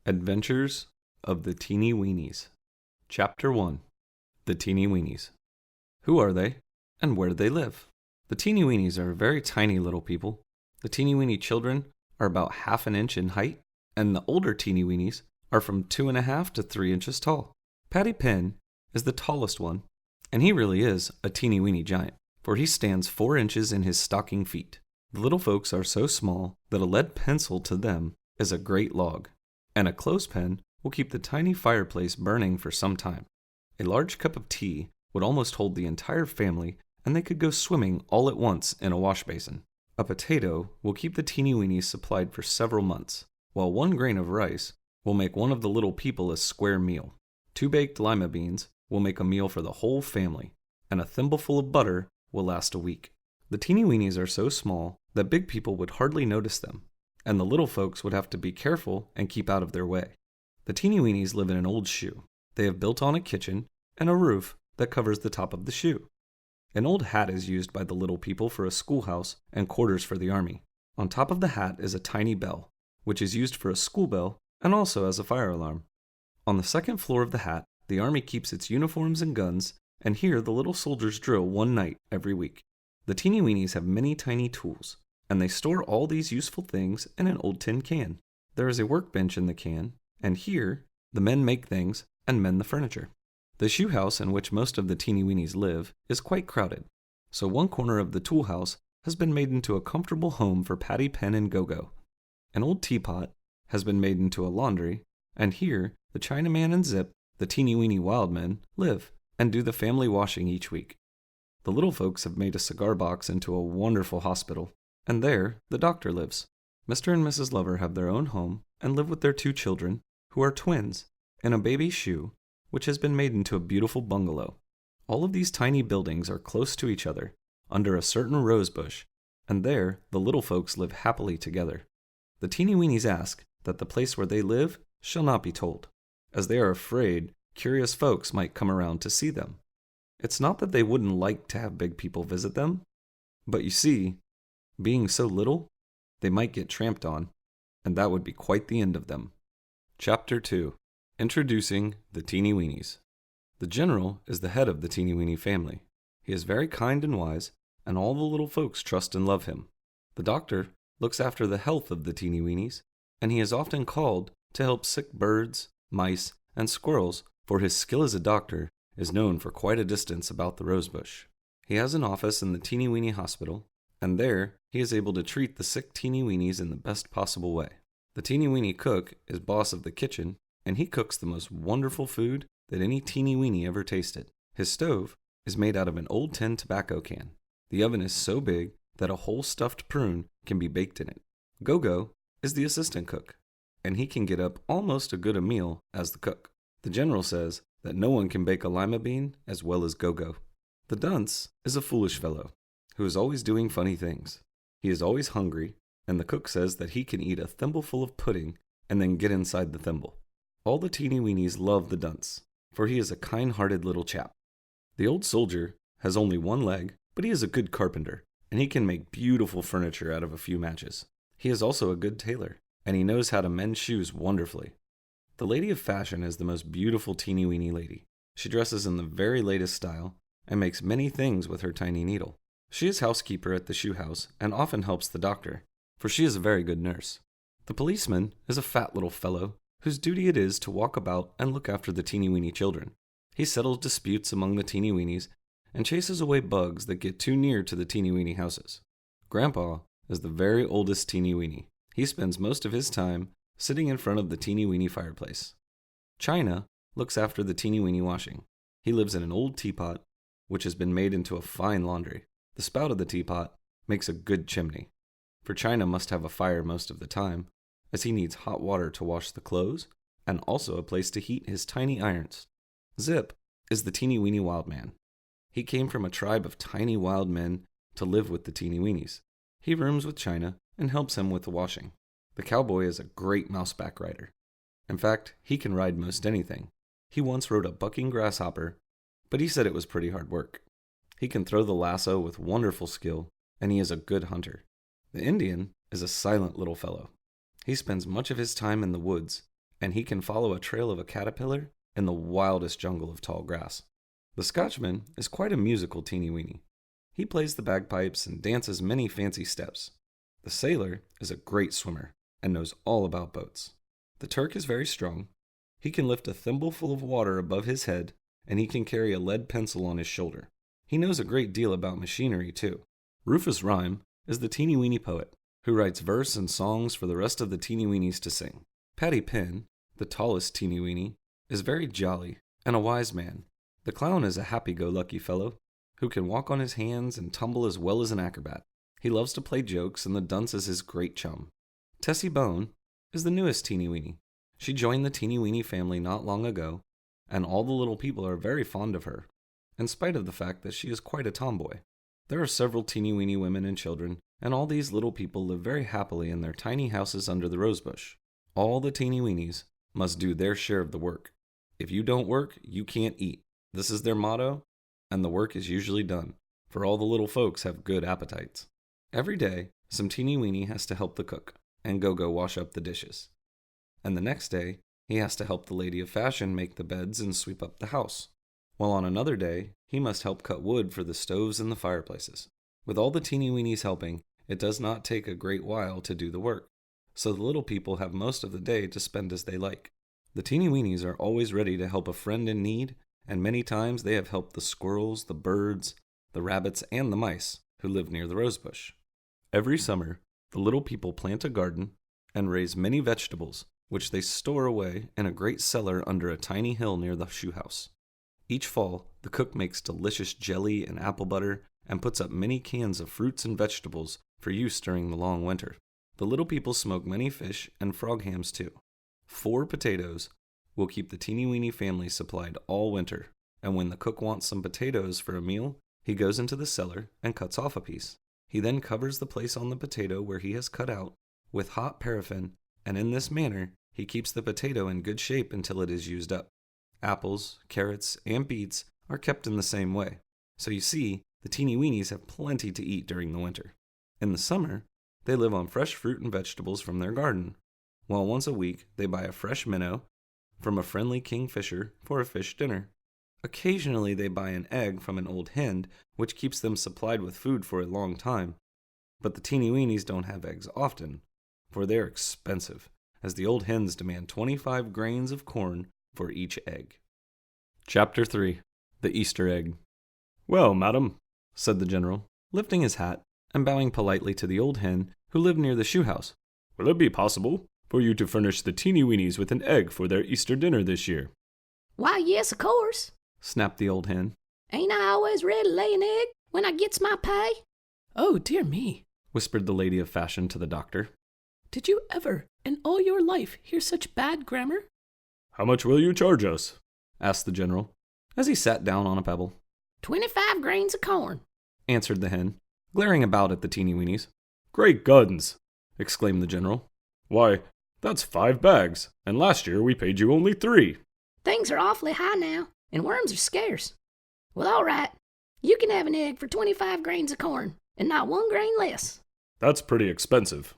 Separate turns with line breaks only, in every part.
Adventures of the Teenie Weenies. Chapter 1. The Teenie Weenies. Who are they, and where do they live? The Teenie Weenies are very tiny little people. The teeny weeny children are about half an inch in height, and the older Teenie Weenies are from 2.5 to 3 inches tall. Patty Penn is the tallest one, and he really is a teeny weeny giant, for he stands 4 inches in his stocking feet. The little folks are so small that a lead pencil to them is a great log, and a clothespin will keep the tiny fireplace burning for some time. A large cup of tea would almost hold the entire family, and they could go swimming all at once in a wash basin. A potato will keep the Teenie Weenies supplied for several months, while 1 grain of rice will make one of the little people a square meal. 2 baked lima beans will make a meal for the whole family, and a thimbleful of butter will last a week. The Teenie Weenies are so small that big people would hardly notice them, and the little folks would have to be careful and keep out of their way. The Teenie Weenies live in an old shoe. They have built on a kitchen and a roof that covers the top of the shoe. An old hat is used by the little people for a schoolhouse and quarters for the army. On top of the hat is a tiny bell, which is used for a school bell and also as a fire alarm. On the second floor of the hat, the army keeps its uniforms and guns, and here the little soldiers drill one night every week. The Teenie Weenies have many tiny tools, and they store all these useful things in an old tin can. There is a workbench in the can, and here the men make things and mend the furniture. The shoe house in which most of the Teenie Weenies live is quite crowded, so one corner of the tool house has been made into a comfortable home for Patty Penn and Gogo. An old teapot has been made into a laundry, and here the Chinaman and Zip, the Teenie Weeny wild men, live and do the family washing each week. The little folks have made a cigar box into a wonderful hospital, and there the doctor lives. Mr. and Mrs. Lover have their own home and live with their 2 children, who are twins, in a baby shoe, which has been made into a beautiful bungalow. All of these tiny buildings are close to each other, under a certain rose bush, and there the little folks live happily together. The Teenie Weenies ask that the place where they live shall not be told, as they are afraid curious folks might come around to see them. It's not that they wouldn't like to have big people visit them, but you see, being so little, they might get tramped on, and that would be quite the end of them. Chapter 2. Introducing the Teenie Weenies. The General is the head of the Teenie Weeny family. He is very kind and wise, and all the little folks trust and love him. The doctor looks after the health of the Teenie Weenies, and he is often called to help sick birds, mice, and squirrels, for his skill as a doctor is known for quite a distance about the rosebush. He has an office in the Teenie Weeny Hospital, and there he is able to treat the sick Teenie Weenies in the best possible way. The Teenie Weeny cook is boss of the kitchen, and he cooks the most wonderful food that any Teenie Weeny ever tasted. His stove is made out of an old tin tobacco can. The oven is so big that a whole stuffed prune can be baked in it. Gogo is the assistant cook, and he can get up almost as good a meal as the cook. The General says that no one can bake a lima bean as well as Gogo. The Dunce is a foolish fellow who is always doing funny things. He is always hungry, and the cook says that he can eat a thimbleful of pudding and then get inside the thimble. All the Teenie Weenies love the Dunce, for he is a kind-hearted little chap. The old soldier has only 1 leg, but he is a good carpenter, and he can make beautiful furniture out of a few matches. He is also a good tailor, and he knows how to mend shoes wonderfully. The lady of fashion is the most beautiful Teenie Weeny lady. She dresses in the very latest style and makes many things with her tiny needle. She is housekeeper at the shoe house and often helps the doctor, for she is a very good nurse. The policeman is a fat little fellow whose duty it is to walk about and look after the Teenie Weeny children. He settles disputes among the Teenie Weenies and chases away bugs that get too near to the Teenie Weeny houses. Grandpa is the very oldest Teenie Weeny. He spends most of his time sitting in front of the Teenie Weeny fireplace. China looks after the Teenie Weeny washing. He lives in an old teapot, which has been made into a fine laundry. The spout of the teapot makes a good chimney, for China must have a fire most of the time, as he needs hot water to wash the clothes and also a place to heat his tiny irons. Zip is the Teenie Weeny wild man. He came from a tribe of tiny wild men to live with the Teenie Weenies. He rooms with China and helps him with the washing. The cowboy is a great mouseback rider. In fact, he can ride most anything. He once rode a bucking grasshopper, but he said it was pretty hard work. He can throw the lasso with wonderful skill, and he is a good hunter. The Indian is a silent little fellow. He spends much of his time in the woods, and he can follow a trail of a caterpillar in the wildest jungle of tall grass. The Scotchman is quite a musical teeny weeny. He plays the bagpipes and dances many fancy steps. The sailor is a great swimmer and knows all about boats. The Turk is very strong. He can lift a thimbleful of water above his head, and he can carry a lead pencil on his shoulder. He knows a great deal about machinery, too. Rufus Rhyme is the teeny weeny poet, who writes verse and songs for the rest of the teeny weenies to sing. Paddy Pin, the tallest teeny weeny, is very jolly and a wise man. The clown is a happy-go-lucky fellow who can walk on his hands and tumble as well as an acrobat. He loves to play jokes, and the Dunce is his great chum. Tessie Bone is the newest teeny weeny. She joined the teeny weeny family not long ago, and all the little people are very fond of her, in spite of the fact that she is quite a tomboy. There are several teeny weeny women and children, and all these little people live very happily in their tiny houses under the rosebush. All the teeny weenies must do their share of the work. If you don't work, you can't eat. This is their motto, and the work is usually done, for all the little folks have good appetites. Every day, some teeny weeny has to help the cook, and Gogo wash up the dishes. And the next day, he has to help the lady of fashion make the beds and sweep up the house. While on another day, he must help cut wood for the stoves and the fireplaces. With all the teeny weenies helping, it does not take a great while to do the work, so the little people have most of the day to spend as they like. The teeny weenies are always ready to help a friend in need, and many times they have helped the squirrels, the birds, the rabbits, and the mice who live near the rosebush. Every summer, the little people plant a garden and raise many vegetables, which they store away in a great cellar under a tiny hill near the shoe house. Each fall, the cook makes delicious jelly and apple butter and puts up many cans of fruits and vegetables for use during the long winter. The little people smoke many fish and frog hams too. 4 potatoes will keep the teeny weeny family supplied all winter, and when the cook wants some potatoes for a meal, he goes into the cellar and cuts off a piece. He then covers the place on the potato where he has cut out with hot paraffin, and in this manner, he keeps the potato in good shape until it is used up. Apples, carrots, and beets are kept in the same way. So you see, the teeny weenies have plenty to eat during the winter. In the summer, they live on fresh fruit and vegetables from their garden, while once a week they buy a fresh minnow from a friendly kingfisher for a fish dinner. Occasionally they buy an egg from an old hen, which keeps them supplied with food for a long time. But the teeny weenies don't have eggs often, for they're expensive, as the old hens demand 25 grains of corn for each egg. Chapter 3. The Easter Egg. "Well, madam," said the general, lifting his hat and bowing politely to the old hen who lived near the shoe house, "will it be possible for you to furnish the teeny weenies with an egg for their Easter dinner this year?"
"Why, yes, of course,"
snapped the old hen.
"Ain't I always ready to lay an egg when I gets my pay?"
"Oh, dear me,"
whispered the lady of fashion to the doctor.
"Did you ever in all your life hear such bad grammar?"
"How much will you charge us?" asked the general, as he sat down on a pebble.
25 grains of corn,"
answered the hen, glaring about at the teeny weenies. "Great guns!" exclaimed the general. "Why, that's 5 bags, and last year we paid you only 3.
"Things are awfully high now, and worms are scarce." "Well, all right. You can have an egg for 25 grains of corn, and not 1 grain less."
"That's pretty expensive.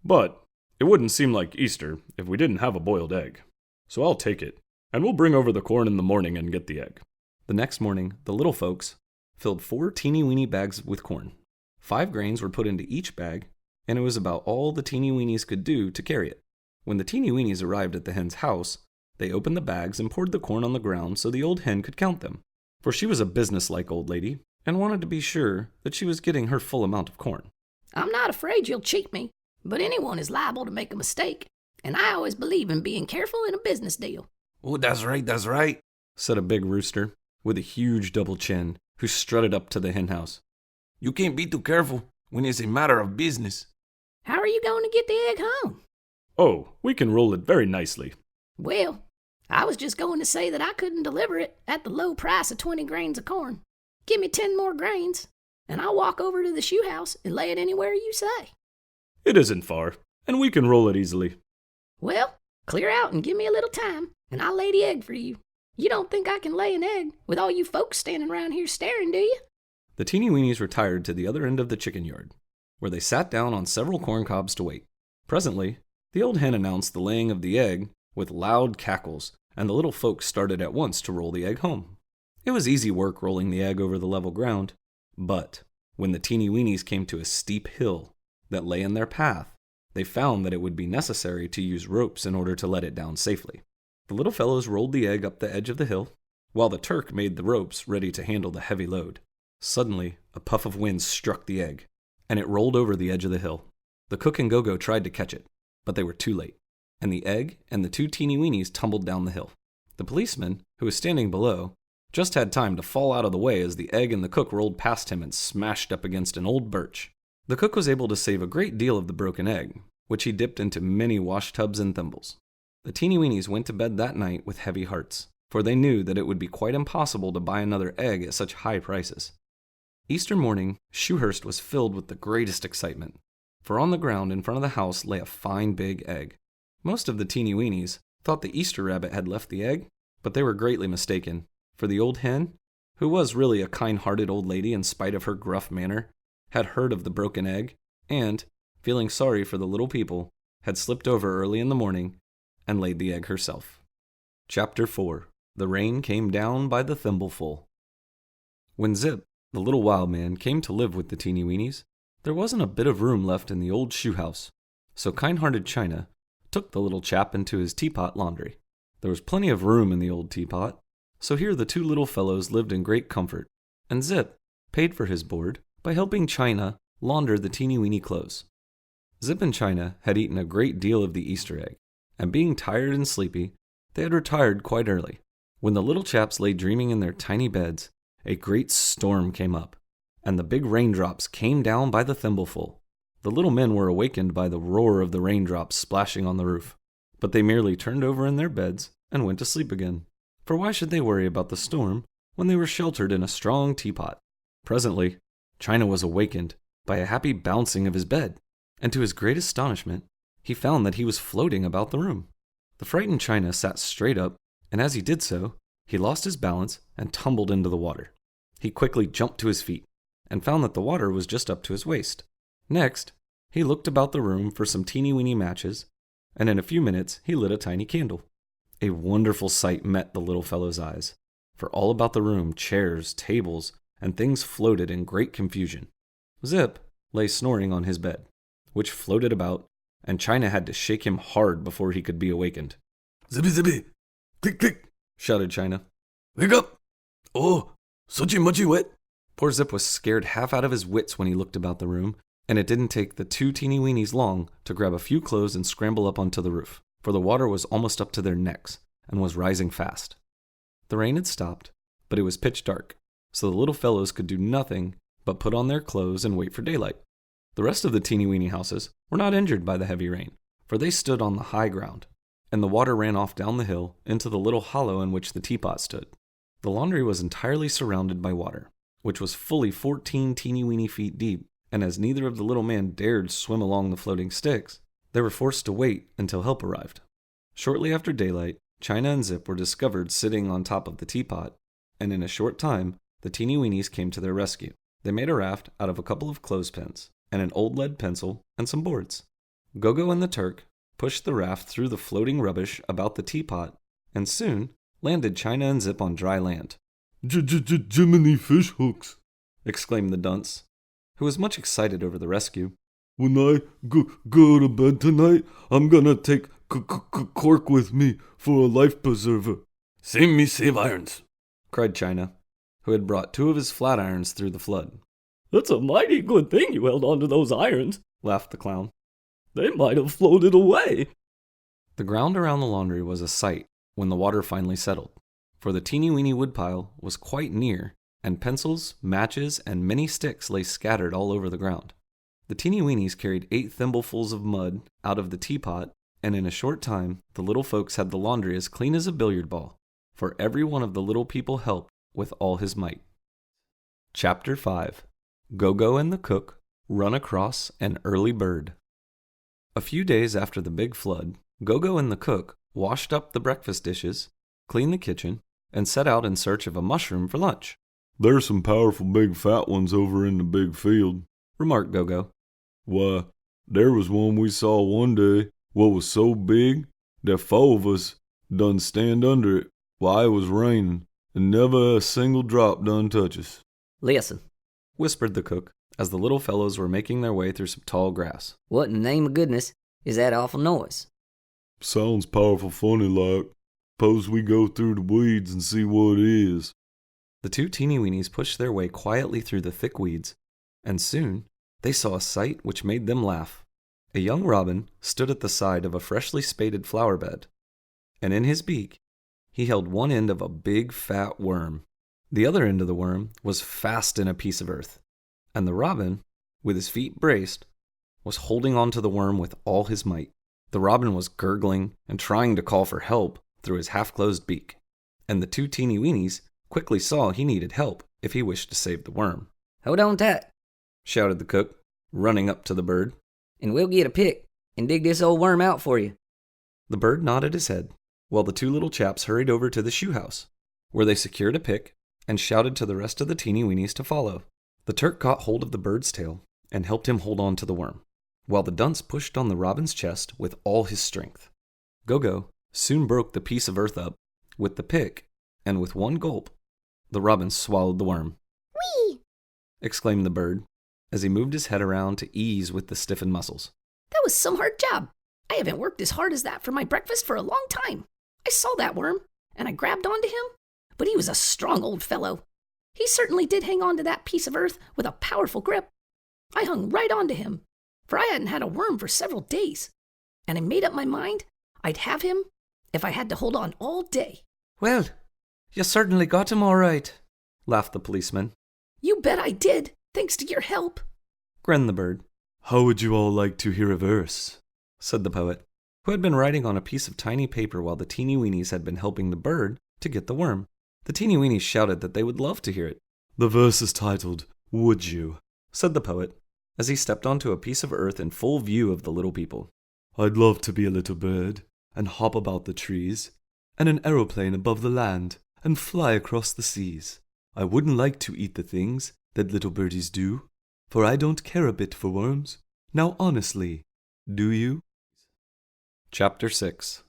But it wouldn't seem like Easter if we didn't have a boiled egg. So I'll take it, and we'll bring over the corn in the morning and get the egg." The next morning, the little folks filled 4 teeny weeny bags with corn. 5 grains were put into each bag, and it was about all the teeny weenies could do to carry it. When the teeny weenies arrived at the hen's house, they opened the bags and poured the corn on the ground so the old hen could count them, for she was a businesslike old lady and wanted to be sure that she was getting her full amount of corn.
"I'm not afraid you'll cheat me, but anyone is liable to make a mistake, and I always believe in being careful in a business deal."
"Oh, that's right,"
said a big rooster with a huge double chin who strutted up to the hen house.
"You can't be too careful when it's a matter of business."
"How are you going to get the egg home?"
"Oh, we can roll it very nicely."
"Well, I was just going to say that I couldn't deliver it at the low price of 20 grains of corn. Give me 10 more grains, and I'll walk over to the shoe house and lay it anywhere you say."
"It isn't far, and we can roll it easily."
"Well, clear out and give me a little time, and I'll lay the egg for you. You don't think I can lay an egg with all you folks standing around here staring, do you?"
The teeny weenies retired to the other end of the chicken yard, where they sat down on several corn cobs to wait. Presently, the old hen announced the laying of the egg with loud cackles, and the little folks started at once to roll the egg home. It was easy work rolling the egg over the level ground, but when the Teenie Weenies came to a steep hill that lay in their path, they found that it would be necessary to use ropes in order to let it down safely. The little fellows rolled the egg up the edge of the hill, while the Turk made the ropes ready to handle the heavy load. Suddenly, a puff of wind struck the egg, and it rolled over the edge of the hill. The cook and Gogo tried to catch it, but they were too late, and the egg and the two Teenie Weenies tumbled down the hill. The policeman, who was standing below, just had time to fall out of the way as the egg and the cook rolled past him and smashed up against an old birch. The cook was able to save a great deal of the broken egg, which he dipped into many wash tubs and thimbles. The Teenie Weenies went to bed that night with heavy hearts, for they knew that it would be quite impossible to buy another egg at such high prices. Easter morning, Shoehurst was filled with the greatest excitement, for on the ground in front of the house lay a fine big egg. Most of the Teenie Weenies thought the Easter rabbit had left the egg, but they were greatly mistaken, for the old hen, who was really a kind-hearted old lady in spite of her gruff manner, had heard of the broken egg, and, feeling sorry for the little people, had slipped over early in the morning and laid the egg herself. Chapter 4. The Rain Came Down by the Thimbleful. When Zip, the little wild man, came to live with the Teenie Weenies, there wasn't a bit of room left in the old shoe house, so kind-hearted China took the little chap into his teapot laundry. There was plenty of room in the old teapot, so here the two little fellows lived in great comfort, and Zip paid for his board by helping China launder the Teenie Weeny clothes. Zip and China had eaten a great deal of the Easter egg, and being tired and sleepy, they had retired quite early. When the little chaps lay dreaming in their tiny beds, a great storm came up, and the big raindrops came down by the thimbleful. The little men were awakened by the roar of the raindrops splashing on the roof, but they merely turned over in their beds and went to sleep again. For why should they worry about the storm when they were sheltered in a strong teapot? Presently, China was awakened by a happy bouncing of his bed, and to his great astonishment, he found that he was floating about the room. The frightened China sat straight up, and as he did so, he lost his balance and tumbled into the water. He quickly jumped to his feet, and found that the water was just up to his waist. Next, he looked about the room for some teeny-weeny matches, and in a few minutes he lit a tiny candle. A wonderful sight met the little fellow's eyes, for all about the room chairs, tables, and things floated in great confusion. Zip lay snoring on his bed, which floated about, and China had to shake him hard before he could be awakened.
Zippy, zippy! Click, click!
Shouted China.
Wake up! Oh, suchi muchi wet!
Poor Zip was scared half out of his wits when he looked about the room, and it didn't take the two Teenie Weenies long to grab a few clothes and scramble up onto the roof, for the water was almost up to their necks and was rising fast. The rain had stopped, but it was pitch dark, so the little fellows could do nothing but put on their clothes and wait for daylight. The rest of the Teenie Weeny houses were not injured by the heavy rain, for they stood on the high ground, and the water ran off down the hill into the little hollow in which the teapot stood. The laundry was entirely surrounded by water, which was fully 14 teeny-weeny feet deep, and as neither of the little men dared swim along the floating sticks, they were forced to wait until help arrived. Shortly after daylight, China and Zip were discovered sitting on top of the teapot, and in a short time, the Teenie Weenies came to their rescue. They made a raft out of a couple of clothespins, and an old lead pencil, and some boards. Gogo and the Turk pushed the raft through the floating rubbish about the teapot, and soon landed China and Zip on dry land.
Jiminy fish hooks!
Exclaimed the Dunce, who was much excited over the rescue.
When I go to bed tonight, I'm gonna take cork with me for a life preserver.
Save me, save irons!
Cried China, who had brought 2 of his flat irons through the flood.
That's a mighty good thing you held on to those irons,
Laughed the clown.
They might have floated away.
The ground around the laundry was a sight when the water finally settled, for the teeny-weeny woodpile was quite near, and pencils, matches, and many sticks lay scattered all over the ground. The Teenie Weenies carried 8 thimblefuls of mud out of the teapot, and in a short time the little folks had the laundry as clean as a billiard ball, for every one of the little people helped with all his might. Chapter 5. Gogo and the Cook Run Across an Early Bird. A few days after the big flood, Gogo and the cook washed up the breakfast dishes, cleaned the kitchen, and set out in search of a mushroom for lunch.
There's some powerful big fat ones over in the big field,
remarked Gogo.
Why, there was one we saw one day what was so big The 4 of us done stand under it while it was raining, and never a single drop done touch us.
Listen,
whispered the cook as the little fellows were making their way through some tall grass.
what in the name of goodness is that awful noise?
Sounds powerful funny like. Suppose we go through the weeds and see what it is.
The 2 teeny weenies pushed their way quietly through the thick weeds, and soon they saw a sight which made them laugh. A young robin stood at the side of a freshly spaded flower bed, and in his beak he held one end of a big fat worm. The other end of the worm was fast in a piece of earth, and the robin, with his feet braced, was holding on to the worm with all his might. The robin was gurgling and trying to call for help through his half-closed beak, and the 2 teeny weenies quickly saw he needed help if he wished to save the worm.
Hold on tight,
Shouted the cook, running up to the bird.
and we'll get a pick and dig this old worm out for you.
The bird nodded his head, while the 2 little chaps hurried over to the shoe house, where they secured a pick and shouted to the rest of the teeny weenies to follow. The Turk caught hold of the bird's tail and helped him hold on to the worm, while the dunce pushed on the robin's chest with all his strength. Gogo soon broke the piece of earth up with the pick, and with one gulp, the robin swallowed the worm.
Whee!
Exclaimed the bird, as he moved his head around to ease with the stiffened muscles.
That was some hard job. I haven't worked as hard as that for my breakfast for a long time. I saw that worm, and I grabbed onto him, but he was a strong old fellow. He certainly did hang on to that piece of earth with a powerful grip. I hung right onto him, for I hadn't had a worm for several days, and I made up my mind I'd have him if I had to hold on all day.
Well, you certainly got him all right, laughed the policeman.
You bet I did, thanks to your help.
Grinned the bird.
How would you all like to hear a verse?
Said the poet, who had been writing on a piece of tiny paper while the teeny weenies had been helping the bird to get the worm. The teeny weenies shouted that they would love to hear it.
The verse is titled, Would You?
Said the poet, as he stepped onto a piece of earth in full view of the little people.
I'd love to be a little bird, and hop about the trees, and an aeroplane above the land, and fly across the seas. I wouldn't like to eat the things that little birdies do, for I don't care a bit for worms. Now honestly, do you?
Chapter 6.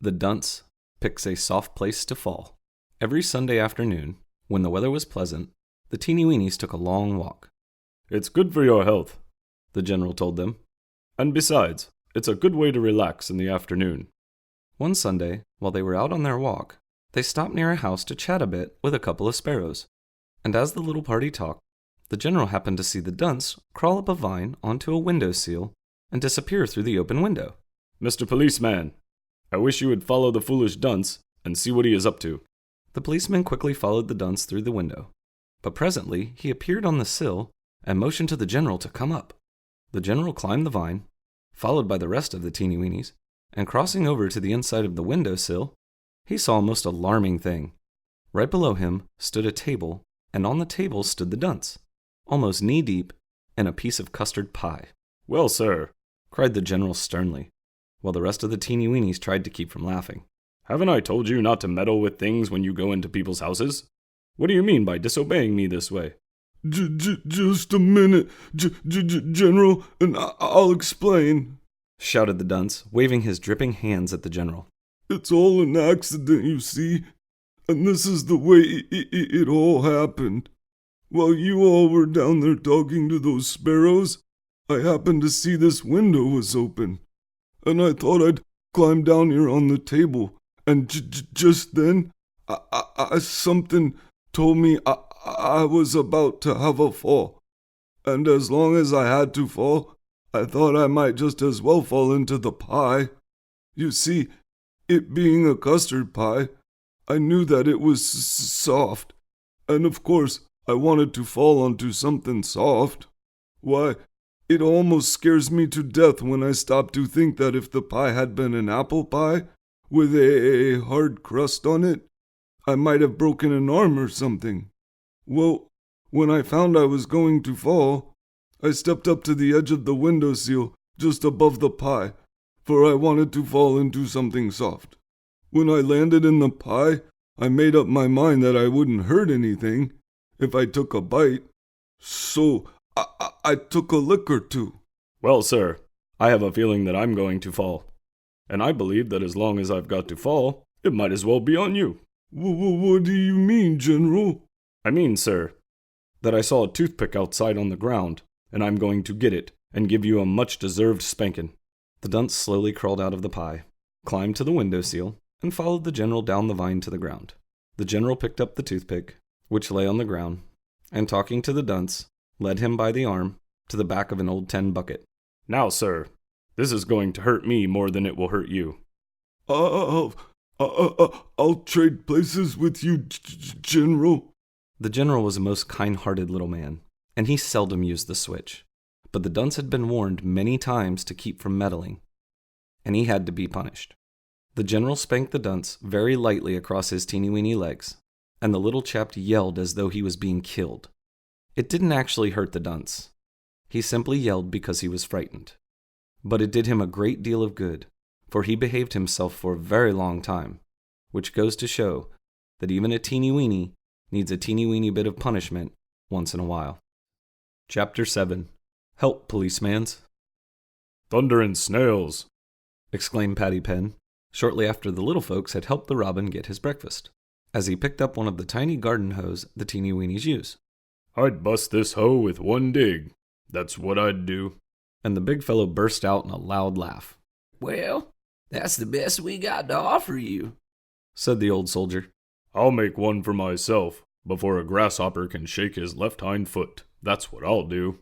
The Dunce Picks a Soft Place to Fall. Every Sunday afternoon, when the weather was pleasant, the teeny weenies took a long walk.
It's good for your health, the general told them. And besides, it's a good way to relax in the afternoon.
One Sunday, while they were out on their walk, they stopped near a house to chat a bit with a couple of sparrows. And as the little party talked, the general happened to see the dunce crawl up a vine onto a window sill and disappear through the open window.
Mr. Policeman, I wish you would follow the foolish dunce and see what he is up to.
The policeman quickly followed the dunce through the window, but presently he appeared on the sill and motioned to the general to come up. The general climbed the vine, followed by the rest of the teeny weenies, and crossing over to the inside of the window sill, he saw a most alarming thing. Right below him stood a table, and on the table stood the dunce, almost knee-deep in a piece of custard pie.
Well, sir,
cried the general sternly, while the rest of the teeny weenies tried to keep from laughing.
Haven't I told you not to meddle with things when you go into people's houses? What do you mean by disobeying me this way? Just a minute, General, and I'll explain,
shouted the dunce, waving his dripping hands at the general.
It's all an accident, you see, and this is the way it all happened. While you all were down there talking to those sparrows, I happened to see this window was open, and I thought I'd climb down here on the table, and just then, something told me I was about to have a fall, and as long as I had to fall, I thought I might just as well fall into the pie. You see, it being a custard pie, I knew that it was soft, and of course I wanted to fall onto something soft. Why, it almost scares me to death when I stop to think that if the pie had been an apple pie with a hard crust on it, I might have broken an arm or something. Well, when I found I was going to fall, I stepped up to the edge of the windowsill just above the pie, for I wanted to fall into something soft. When I landed in the pie, I made up my mind that I wouldn't hurt anything if I took a bite, so I took a lick or two. Well, sir, I have a feeling that I'm going to fall. and I believe that as long as I've got to fall, it might as well be on you. What do you mean, General? I mean, sir, that I saw a toothpick outside on the ground, and I'm going to get it and give you a much-deserved spanking.
The dunce slowly crawled out of the pie, climbed to the windowsill, and followed the general down the vine to the ground. The general picked up the toothpick, which lay on the ground, and talking to the dunce, led him by the arm to the back of an old tin bucket.
Now, sir, this is going to hurt me more than it will hurt you. I'll trade places with you, General.
The general was a most kind-hearted little man, and he seldom used the switch. But the dunce had been warned many times to keep from meddling, and he had to be punished. The general spanked the dunce very lightly across his teeny-weeny legs, and the little chap yelled as though he was being killed. It didn't actually hurt the dunce. He simply yelled because he was frightened. But it did him a great deal of good, for he behaved himself for a very long time, which goes to show that even a teeny-weeny needs a teeny-weeny bit of punishment once in a while. Chapter 7. Help, Policemans.
Thunder and snails,
exclaimed Paddy Pen, shortly after the little folks had helped the robin get his breakfast, as he picked up one of the tiny garden hoes the teeny weenies use.
I'd bust this hoe with one dig. That's what I'd do.
And the big fellow burst out in a loud laugh.
Well, that's the best we got to offer you,
said the old soldier.
I'll make one for myself before a grasshopper can shake his left hind foot. That's what I'll do.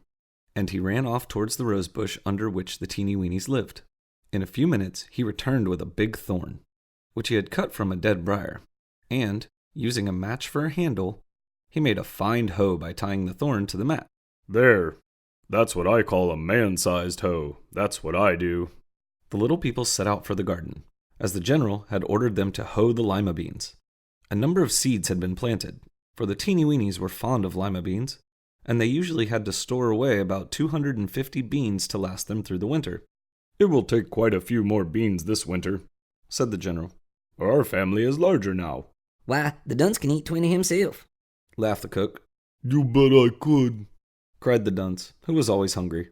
And he ran off towards the rose bush under which the teeny weenies lived. In a few minutes, he returned with a big thorn, which he had cut from a dead briar, and, using a match for a handle, he made a fine hoe by tying the thorn to the mat.
There. That's what I call a man-sized hoe. That's what I do.
The little people set out for the garden, as the general had ordered them to hoe the lima beans. A number of seeds had been planted, for the teeny weenies were fond of lima beans, and they usually had to store away about 250 beans to last them through the winter.
It will take quite a few more beans this winter, said the general. Our family is larger now.
Why, the dunce can eat 20 himself,
laughed the cook.
You bet I could,
cried the dunce, who was always hungry.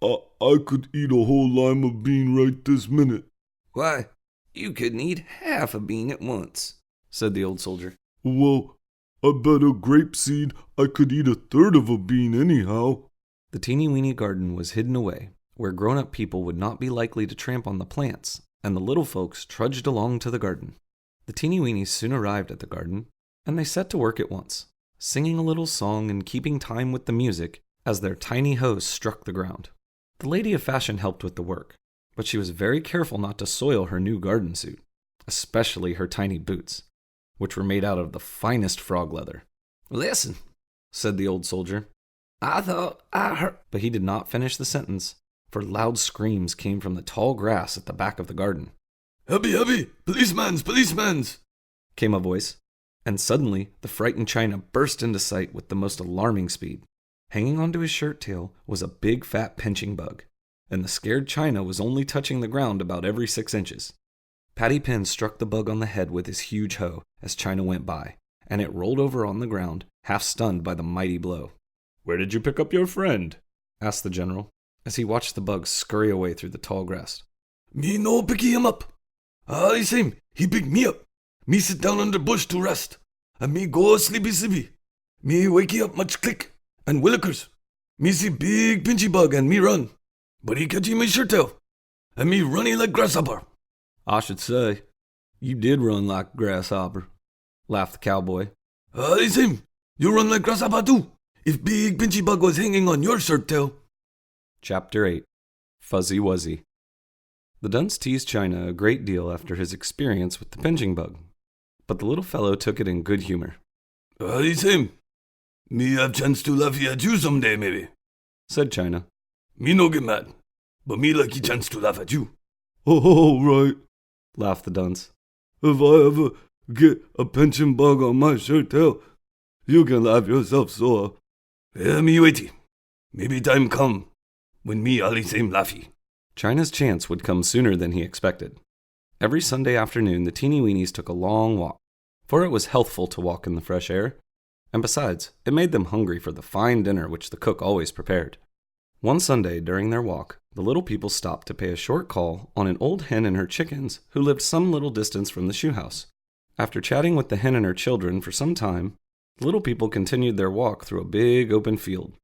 I could eat a whole lima bean right this minute.
Why, you couldn't eat half a bean at once,
said the old soldier.
Well, I bet a grape seed I could eat a third of a bean anyhow.
The teeny-weeny garden was hidden away, where grown-up people would not be likely to tramp on the plants, and the little folks trudged along to the garden. The teeny-weenies soon arrived at the garden, and they set to work at once, singing a little song and keeping time with the music as their tiny hoes struck the ground. The lady of fashion helped with the work, but she was very careful not to soil her new garden suit, especially her tiny boots, which were made out of the finest frog leather.
Listen,
said the old soldier.
I thought I heard...
But he did not finish the sentence, for loud screams came from the tall grass at the back of the garden.
Hubby, policeman's,
came a voice, and suddenly the frightened China burst into sight with the most alarming speed. Hanging onto his shirt tail was a big fat pinching bug, and the scared China was only touching the ground about every 6 inches. Paddy Pen struck the bug on the head with his huge hoe as China went by, and it rolled over on the ground, half stunned by the mighty blow.
Where did you pick up your friend?
asked the general, as he watched the bug scurry away through the tall grass.
Me no picky him up. I same, he pick me up. Me sit down under bush to rest, and me go sleepy. Me wakey up much click, and willikers. Me see big pinchy bug and me run, but he catchy my shirt tail, and me running like grasshopper.
I should say, you did run like a grasshopper, laughed the cowboy.
I same, you run like grasshopper too, if big pinchy bug was hanging on your shirt tail.
Chapter 8. Fuzzy Wuzzy. The dunce teased China a great deal after his experience with the pinching bug, but the little fellow took it in good humor.
I same, me have chance to laugh at you someday maybe,
said China.
Me no get mad, but me lucky chance to laugh at you.
All right,
laughed the dunce.
If I ever get a pinching bug on my shirt tail, you can laugh yourself sore.
Yeah, me waity. Maybe time come when me all the same laughy.
China's chance would come sooner than he expected. Every Sunday afternoon, the teeny weenies took a long walk, for it was healthful to walk in the fresh air, and besides, it made them hungry for the fine dinner which the cook always prepared. One Sunday during their walk, The little people stopped to pay a short call on an old hen and her chickens who lived some little distance from the shoe house. After chatting with the hen and her children for some time, the little people continued their walk through a big open field,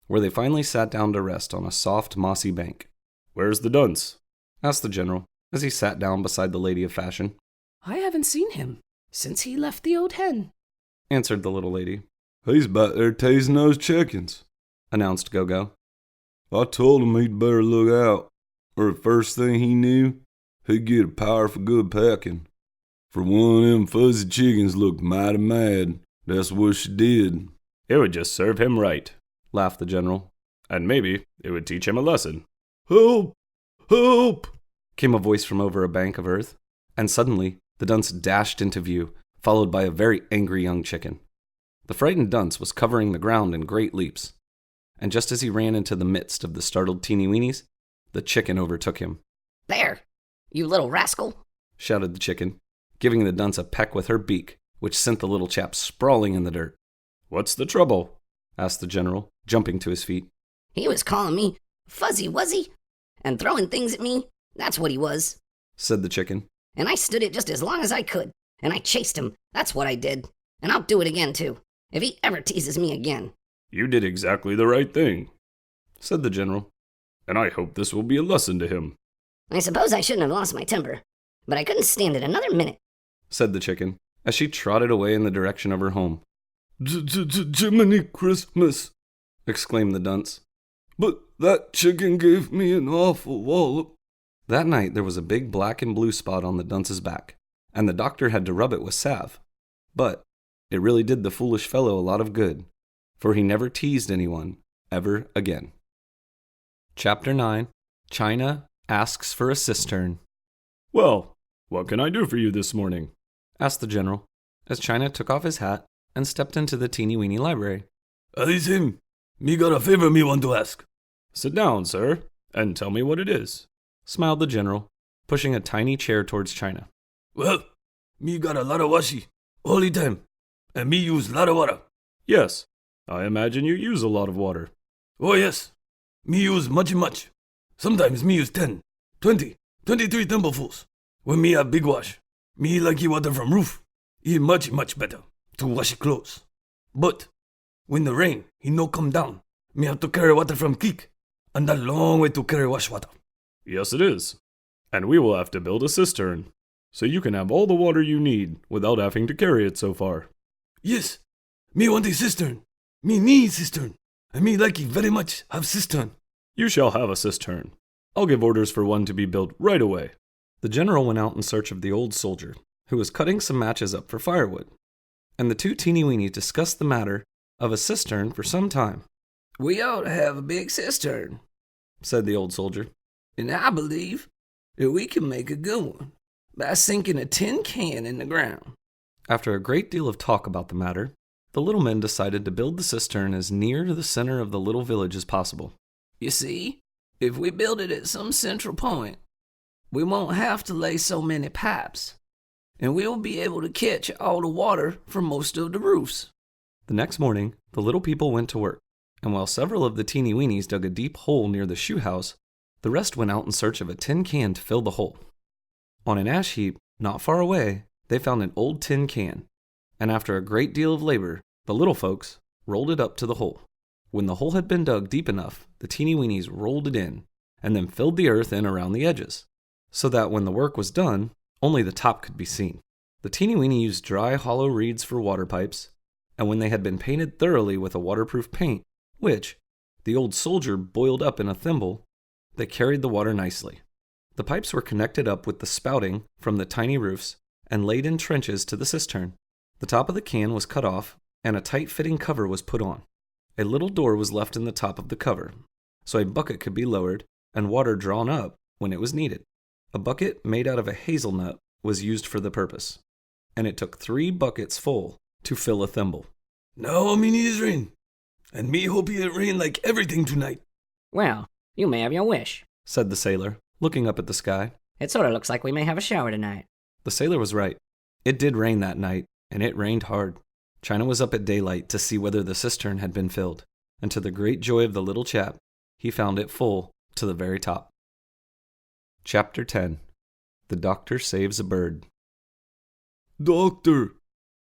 where they finally sat down to rest on a soft, mossy bank. "Where's the dunce?" asked the general, as he sat down beside the lady of fashion.
I haven't seen him since he left the old hen,
Answered the little lady.
He's back there tasting those chickens,
Announced Gogo.
I told him he'd better look out, or the first thing he knew, he'd get a powerful good pecking. For one of them fuzzy chickens looked mighty mad. That's what she did.
"It would just serve him right," laughed the general. "And maybe it would teach him a lesson."
Help! Help!
Came a voice from over a bank of earth, and suddenly the dunce dashed into view, followed by a very angry young chicken. The frightened dunce was covering the ground in great leaps, and just as he ran into the midst of the startled Teenie Weenies, the chicken overtook him.
There, you little rascal.
Shouted the chicken, giving the dunce a peck with her beak, which sent the little chap sprawling in the dirt. "What's the trouble?" asked the general, jumping to his feet.
He was calling me Fuzzy Wuzzy and throwing things at me. That's what he was.
Said the chicken.
And I stood it just as long as I could, and I chased him. That's what I did. And I'll do it again, too, if he ever teases me again.
"You did exactly the right thing," said the general, "and I hope this will be a lesson to him."
I suppose I shouldn't have lost my temper, but I couldn't stand it another minute.
Said the chicken, as she trotted away in the direction of her home.
Jiminy Christmas,
exclaimed the dunce.
But that chicken gave me an awful wallop.
That night there was a big black and blue spot on the dunce's back, and the doctor had to rub it with salve. But it really did the foolish fellow a lot of good, for he never teased anyone ever again. Chapter 9. China asks for a cistern. "Well, what can I do for you this morning?" asked the general, as China took off his hat and stepped into the Teenie Weeny library.
Is him. Me got a favor me want to ask.
"Sit down, sir, and tell me what it is," smiled the general, pushing a tiny chair towards China.
Well, me got a lot of washi, all the time, and me use lot of water.
"Yes, I imagine you use a lot of water."
Oh yes, me use much. Sometimes me use 10, 20, 23 thimblefuls. When me have big wash, me like water from roof. He much better to wash clothes. But when the rain, he no come down, me have to carry water from creek, and that long way to carry wash water.
"Yes, it is. And we will have to build a cistern, so you can have all the water you need without having to carry it so far."
Yes, me want a cistern. Me need cistern, and me like it very much have cistern.
"You shall have a cistern. I'll give orders for one to be built right away." The general went out in search of the old soldier, who was cutting some matches up for firewood, and the two Teenie Weenies discussed the matter of a cistern for some time.
We ought to have a big cistern,
Said the old soldier.
and I believe that we can make a good one by sinking a tin can in the ground.
After a great deal of talk about the matter, the little men decided to build the cistern as near to the center of the little village as possible.
You see, if we build it at some central point, we won't have to lay so many pipes, and we will be able to catch all the water from most of the roofs.
The next morning, the little people went to work, and while several of the Teenie Weenies dug a deep hole near the shoe house, the rest went out in search of a tin can to fill the hole. On an ash heap, not far away, they found an old tin can, and after a great deal of labor, the little folks rolled it up to the hole. When the hole had been dug deep enough, the Teenie Weenies rolled it in, and then filled the earth in around the edges, so that when the work was done, only the top could be seen. The Teenie Weenie used dry hollow reeds for water pipes, and when they had been painted thoroughly with a waterproof paint, which the old soldier boiled up in a thimble, they carried the water nicely. The pipes were connected up with the spouting from the tiny roofs and laid in trenches to the cistern. The top of the can was cut off, and a tight-fitting cover was put on. A little door was left in the top of the cover, so a bucket could be lowered and water drawn up when it was needed. A bucket made out of a hazelnut was used for the purpose, and it took 3 buckets full to fill a thimble.
Now me need is rain, and me hope it rain like everything tonight.
Well, you may have your wish.
Said the sailor, looking up at the sky.
It sort of looks like we may have a shower tonight.
The sailor was right. It did rain that night, and it rained hard. China was up at daylight to see whether the cistern had been filled, and to the great joy of the little chap, he found it full to the very top. Chapter 10. The Doctor Saves a Bird.
Doctor,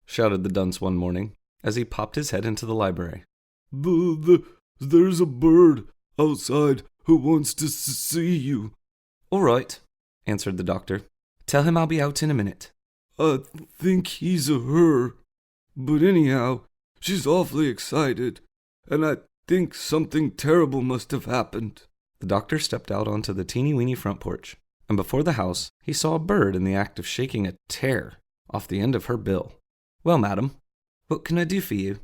Shouted the dunce one morning as he popped his head into the library.
there's a bird outside who wants to see you.
All right, answered the doctor. Tell him I'll be out in a minute.
I think he's a her. But anyhow, she's awfully excited, and I think something terrible must have happened.
The doctor stepped out onto the teeny weeny front porch, and before the house, he saw a bird in the act of shaking a tear off the end of her bill. Well, madam, what can I do for you?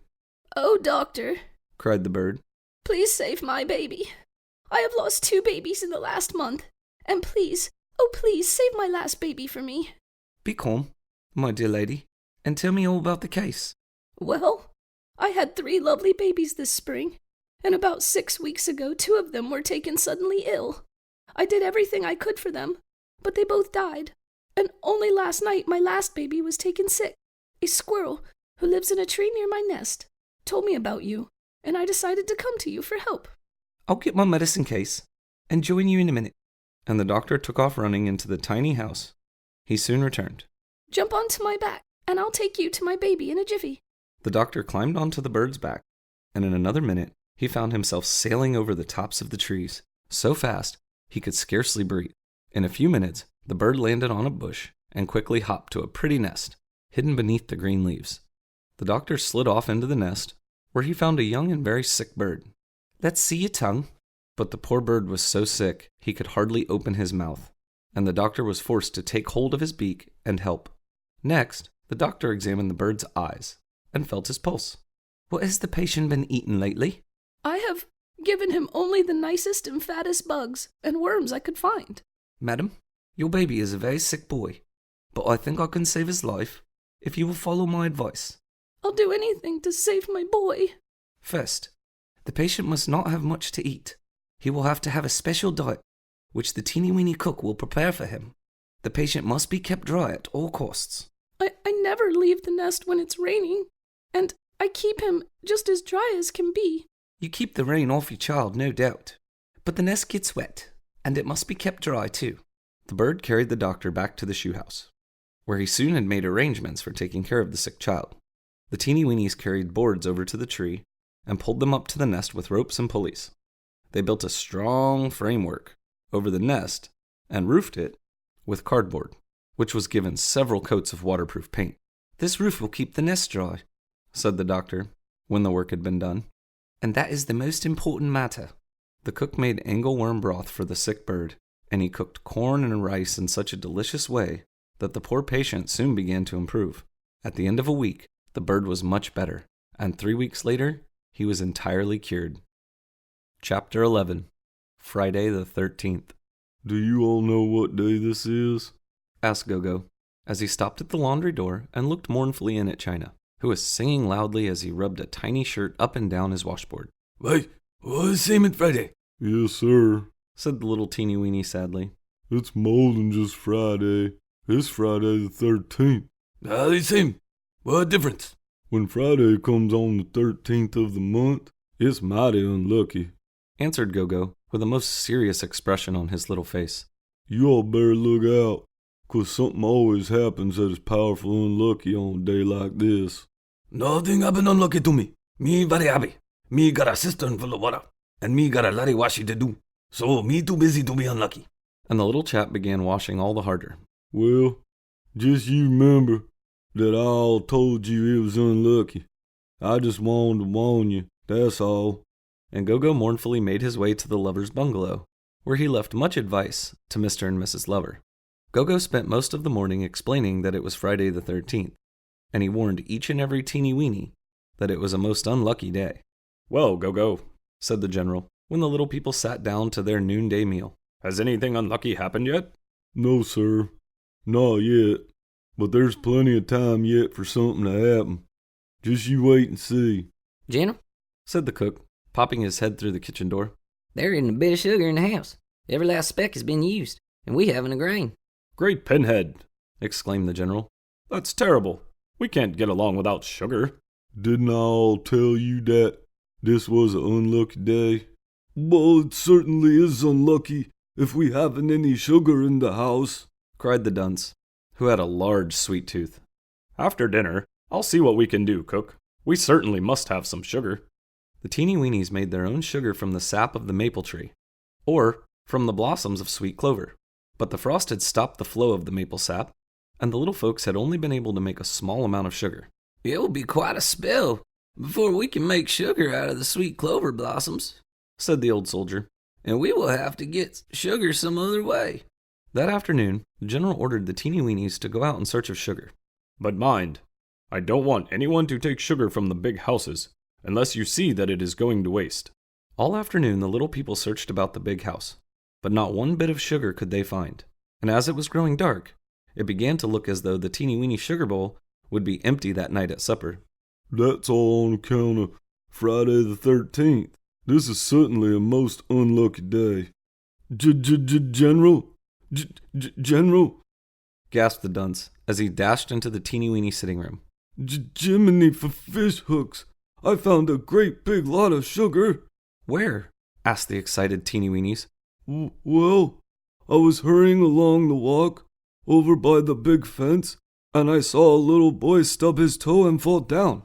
Oh, doctor,
Cried the bird.
please save my baby. I have lost 2 babies in the last month. And please, oh please, save my last baby for me.
Be calm, my dear lady, and tell me all about the case.
Well, I had 3 lovely babies this spring, and about 6 weeks ago 2 of them were taken suddenly ill. I did everything I could for them, but they both died. And only last night my last baby was taken sick. A squirrel, who lives in a tree near my nest, told me about you, and I decided to come to you for help.
I'll get my medicine case and join you in a minute. And the doctor took off running into the tiny house. He soon returned.
Jump onto my back, and I'll take you to my baby in a jiffy.
The doctor climbed onto the bird's back, and in another minute, he found himself sailing over the tops of the trees, so fast he could scarcely breathe. In a few minutes, the bird landed on a bush and quickly hopped to a pretty nest, hidden beneath the green leaves. The doctor slid off into the nest, where he found a young and very sick bird. Let's see your tongue. But the poor bird was so sick he could hardly open his mouth, and the doctor was forced to take hold of his beak and help. Next, the doctor examined the bird's eyes and felt his pulse. What has the patient been eating lately?
I have given him only the nicest and fattest bugs and worms I could find.
Madam, your baby is a very sick boy, but I think I can save his life if you will follow my advice.
I'll do anything to save my boy.
First, the patient must not have much to eat. He will have to have a special diet, which the teeny weeny cook will prepare for him. The patient must be kept dry at all costs.
I never leave the nest when it's raining, and I keep him just as dry as can be.
You keep the rain off your child, no doubt, but the nest gets wet, and it must be kept dry too. The bird carried the doctor back to the shoe house, where he soon had made arrangements for taking care of the sick child. The teeny weenies carried boards over to the tree and pulled them up to the nest with ropes and pulleys. They built a strong framework over the nest and roofed it with cardboard, which was given several coats of waterproof paint. This roof will keep the nest dry, said the doctor, when the work had been done. And that is the most important matter. The cook made angleworm broth for the sick bird, and he cooked corn and rice in such a delicious way that the poor patient soon began to improve. At the end of a week, the bird was much better, and 3 weeks later, he was entirely cured. Chapter 11. Friday the 13th.
Do you all know what day this is?
Asked Gogo, as he stopped at the laundry door and looked mournfully in at China, who was singing loudly as he rubbed a tiny shirt up and down his washboard.
Why, same at Friday.
Yes, sir.
Said the little teeny weeny sadly.
It's more than just Friday. It's Friday the 13th.
The same. What difference?
When Friday comes on the 13th of the month, it's mighty unlucky.
Answered Gogo, with a most serious expression on his little face.
You all better look out, 'cause something always happens that is powerful unlucky on a day like this.
Nothing happen unlucky to me. Me very happy. Me got a cistern full of water, and me got a lot of washing to do. So me too busy to be unlucky.
And the little chap began washing all the harder.
Well, just you remember that I all told you it was unlucky. I just wanted to warn you, that's all.
And Gogo mournfully made his way to the lover's bungalow, where he left much advice to Mr. and Mrs. Lover. Gogo spent most of the morning explaining that it was Friday the 13th, and he warned each and every teeny weeny that it was a most unlucky day. Well, Gogo, said the general, when the little people sat down to their noonday meal, has anything unlucky happened yet?
No, sir, not yet, but there's plenty of time yet for something to happen. Just you wait and see.
General,
said the cook, popping his head through the kitchen door.
there isn't a bit of sugar in the house. Every last speck has been used, and we haven't a grain.
Great pinhead, exclaimed the general. That's terrible. We can't get along without sugar.
Didn't I all tell you that this was an unlucky day? Well, it certainly is unlucky if we haven't any sugar in the house,
cried the dunce, who had a large sweet tooth. After dinner, I'll see what we can do, cook. We certainly must have some sugar. The teeny weenies made their own sugar from the sap of the maple tree, or from the blossoms of sweet clover. But the frost had stopped the flow of the maple sap, and the little folks had only been able to make a small amount of sugar.
It will be quite a spell before we can make sugar out of the sweet clover blossoms,
said the old soldier.
And we will have to get sugar some other way.
That afternoon, the general ordered the teeny weenies to go out in search of sugar. But mind, I don't want anyone to take sugar from the big houses, unless you see that it is going to waste. All afternoon, the little people searched about the big house, but not one bit of sugar could they find. And as it was growing dark, it began to look as though the teeny weeny sugar bowl would be empty that night at supper.
That's all on account of Friday the 13th. This is certainly a most unlucky day. General? General?
Gasped the dunce as he dashed into the teeny weeny sitting room.
Jiminy for fish hooks! I found a great big lot of sugar.
Where? Asked the excited teeny weenies.
Well, I was hurrying along the walk over by the big fence, and I saw a little boy stub his toe and fall down.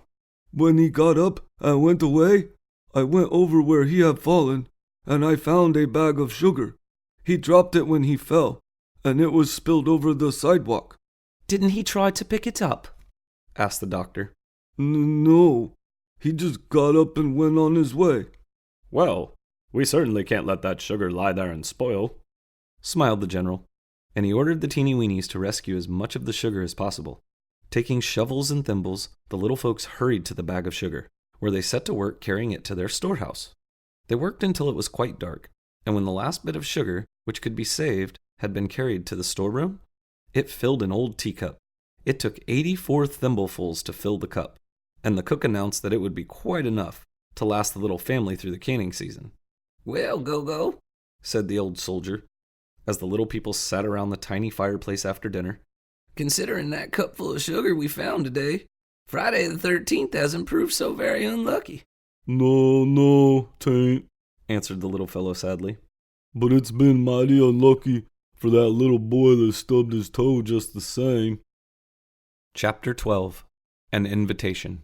When he got up and went away, I went over where he had fallen, and I found a bag of sugar. He dropped it when he fell, and it was spilled over the sidewalk.
Didn't he try to pick it up? Asked the doctor.
No, he just got up and went on his way.
Well, we certainly can't let that sugar lie there and spoil, smiled the general, and he ordered the teeny weenies to rescue as much of the sugar as possible. Taking shovels and thimbles, the little folks hurried to the bag of sugar, where they set to work carrying it to their storehouse. They worked until it was quite dark, and when the last bit of sugar, which could be saved, had been carried to the storeroom, it filled an old teacup. It took 84 thimblefuls to fill the cup, and the cook announced that it would be quite enough to last the little family through the canning season.
Well, Gogo,
said the old soldier, as the little people sat around the tiny fireplace after dinner.
Considering that cupful of sugar we found today, Friday the 13th hasn't proved so very unlucky.
No, 'tain't,
answered the little fellow sadly.
But it's been mighty unlucky for that little boy that stubbed his toe just the same.
Chapter 12. An Invitation.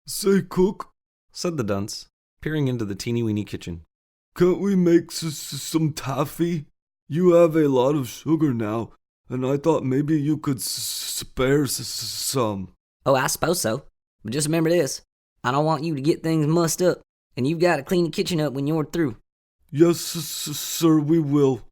Say, cook,
said the dunce, peering into the teeny weeny kitchen.
Can't we make some taffy? You have a lot of sugar now, and I thought maybe you could spare some.
Oh, I suppose so. But just remember this. I don't want you to get things mussed up, and you've got to clean the kitchen up when you're through.
Yes, sir, we will.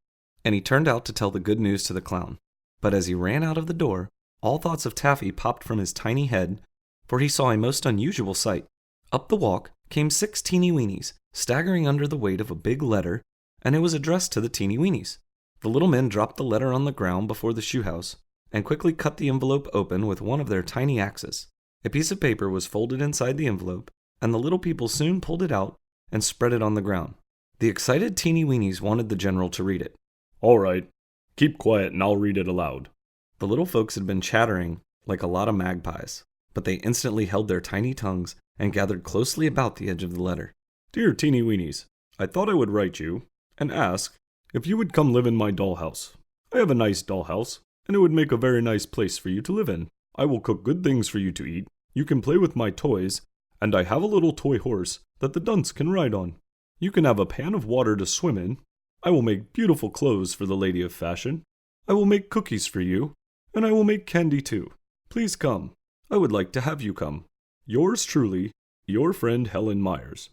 And he turned out to tell the good news to the clown. But as he ran out of the door, all thoughts of taffy popped from his tiny head, for he saw a most unusual sight. Up the walk came 6 teeny weenies, staggering under the weight of a big letter, and it was addressed to the teeny weenies. The little men dropped the letter on the ground before the shoe house, and quickly cut the envelope open with one of their tiny axes. A piece of paper was folded inside the envelope, and the little people soon pulled it out and spread it on the ground. The excited teeny weenies wanted the general to read it. All right, keep quiet and I'll read it aloud. The little folks had been chattering like a lot of magpies, but they instantly held their tiny tongues and gathered closely about the edge of the letter. Dear teeny weenies, I thought I would write you and ask if you would come live in my dollhouse. I have a nice dollhouse, and it would make a very nice place for you to live in. I will cook good things for you to eat. You can play with my toys, and I have a little toy horse that the dunce can ride on. You can have a pan of water to swim in. I will make beautiful clothes for the lady of fashion. I will make cookies for you, and I will make candy too. Please come. I would like to have you come. Yours truly, your friend Helen Myers.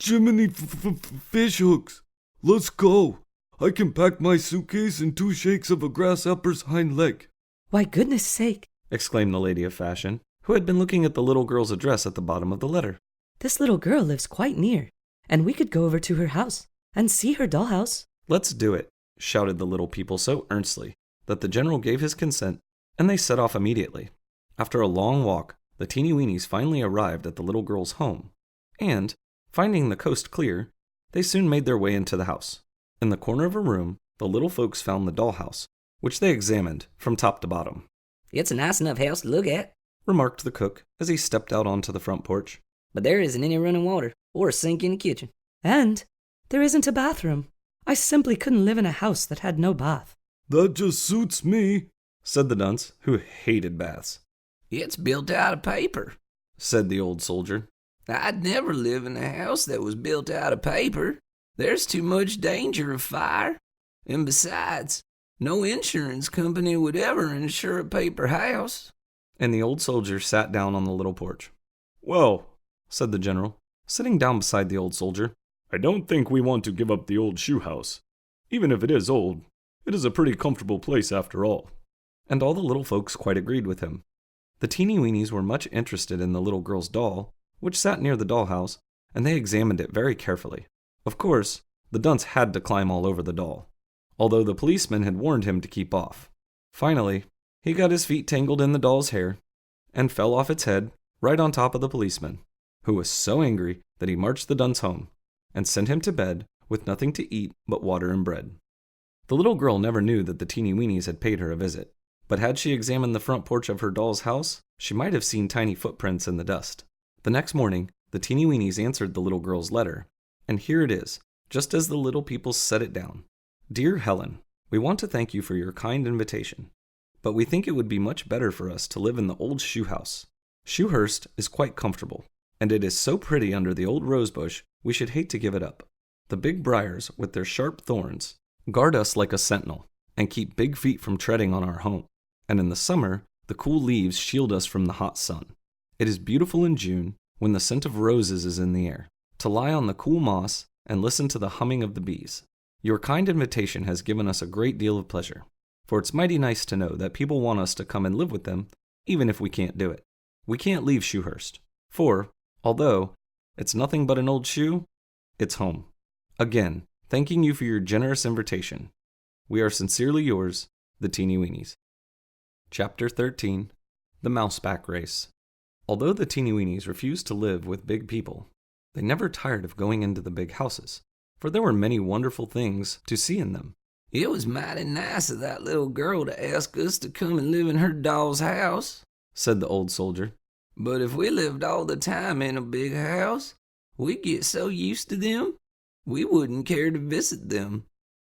Jiminy fish hooks. Let's go. I can pack my suitcase in 2 shakes of a grasshopper's hind leg.
Why, goodness sake,
exclaimed the lady of fashion, who had been looking at the little girl's address at the bottom of the letter.
this little girl lives quite near, and we could go over to her house and see her dollhouse.
Let's do it, shouted the little people so earnestly that the general gave his consent, and they set off immediately. After a long walk, the teeny weenies finally arrived at the little girl's home, and, finding the coast clear, they soon made their way into the house. In the corner of a room, the little folks found the dollhouse, which they examined from top to bottom.
It's a nice enough house to look at,
remarked the cook as he stepped out onto the front porch.
but there isn't any running water or a sink in the kitchen.
And There isn't a bathroom. I simply couldn't live in a house that had no bath.
That just suits me,
said the dunce, who hated baths.
It's built out of paper,
said the old soldier.
I'd never live in a house that was built out of paper. There's too much danger of fire. And besides, no insurance company would ever insure a paper house.
And the old soldier sat down on the little porch. Well, said the general, sitting down beside the old soldier, I don't think we want to give up the old shoe house. Even if it is old, it is a pretty comfortable place after all. And all the little folks quite agreed with him. The Teenie Weenies were much interested in the little girl's doll, which sat near the dollhouse, and they examined it very carefully. Of course, the dunce had to climb all over the doll, although the policeman had warned him to keep off. Finally, he got his feet tangled in the doll's hair and fell off its head right on top of the policeman, who was so angry that he marched the dunce home and sent him to bed with nothing to eat but water and bread. The little girl never knew that the Teenie Weenies had paid her a visit, but had she examined the front porch of her doll's house, she might have seen tiny footprints in the dust. The next morning, the Teenie Weenies answered the little girl's letter, and here it is, just as the little people set it down. Dear Helen, we want to thank you for your kind invitation, but we think it would be much better for us to live in the old shoe house. Shoehurst is quite comfortable, and it is so pretty under the old rosebush we should hate to give it up. The big briars, with their sharp thorns, guard us like a sentinel, and keep big feet from treading on our home. And in the summer, the cool leaves shield us from the hot sun. It is beautiful in June, when the scent of roses is in the air, to lie on the cool moss and listen to the humming of the bees. Your kind invitation has given us a great deal of pleasure, for it's mighty nice to know that people want us to come and live with them, even if we can't do it. We can't leave Shoehurst, for, although it's nothing but an old shoe, it's home. Again, thanking you for your generous invitation. We are sincerely yours, the Teenie Weenies. Chapter 13. The Mouseback Race. Although the Teenie Weenies refused to live with big people, they never tired of going into the big houses, for there were many wonderful things to see in them.
It was mighty nice of that little girl to ask us to come and live in her doll's house,
said the old soldier.
But if we lived all the time in a big house, we'd get so used to them, we wouldn't care to visit them,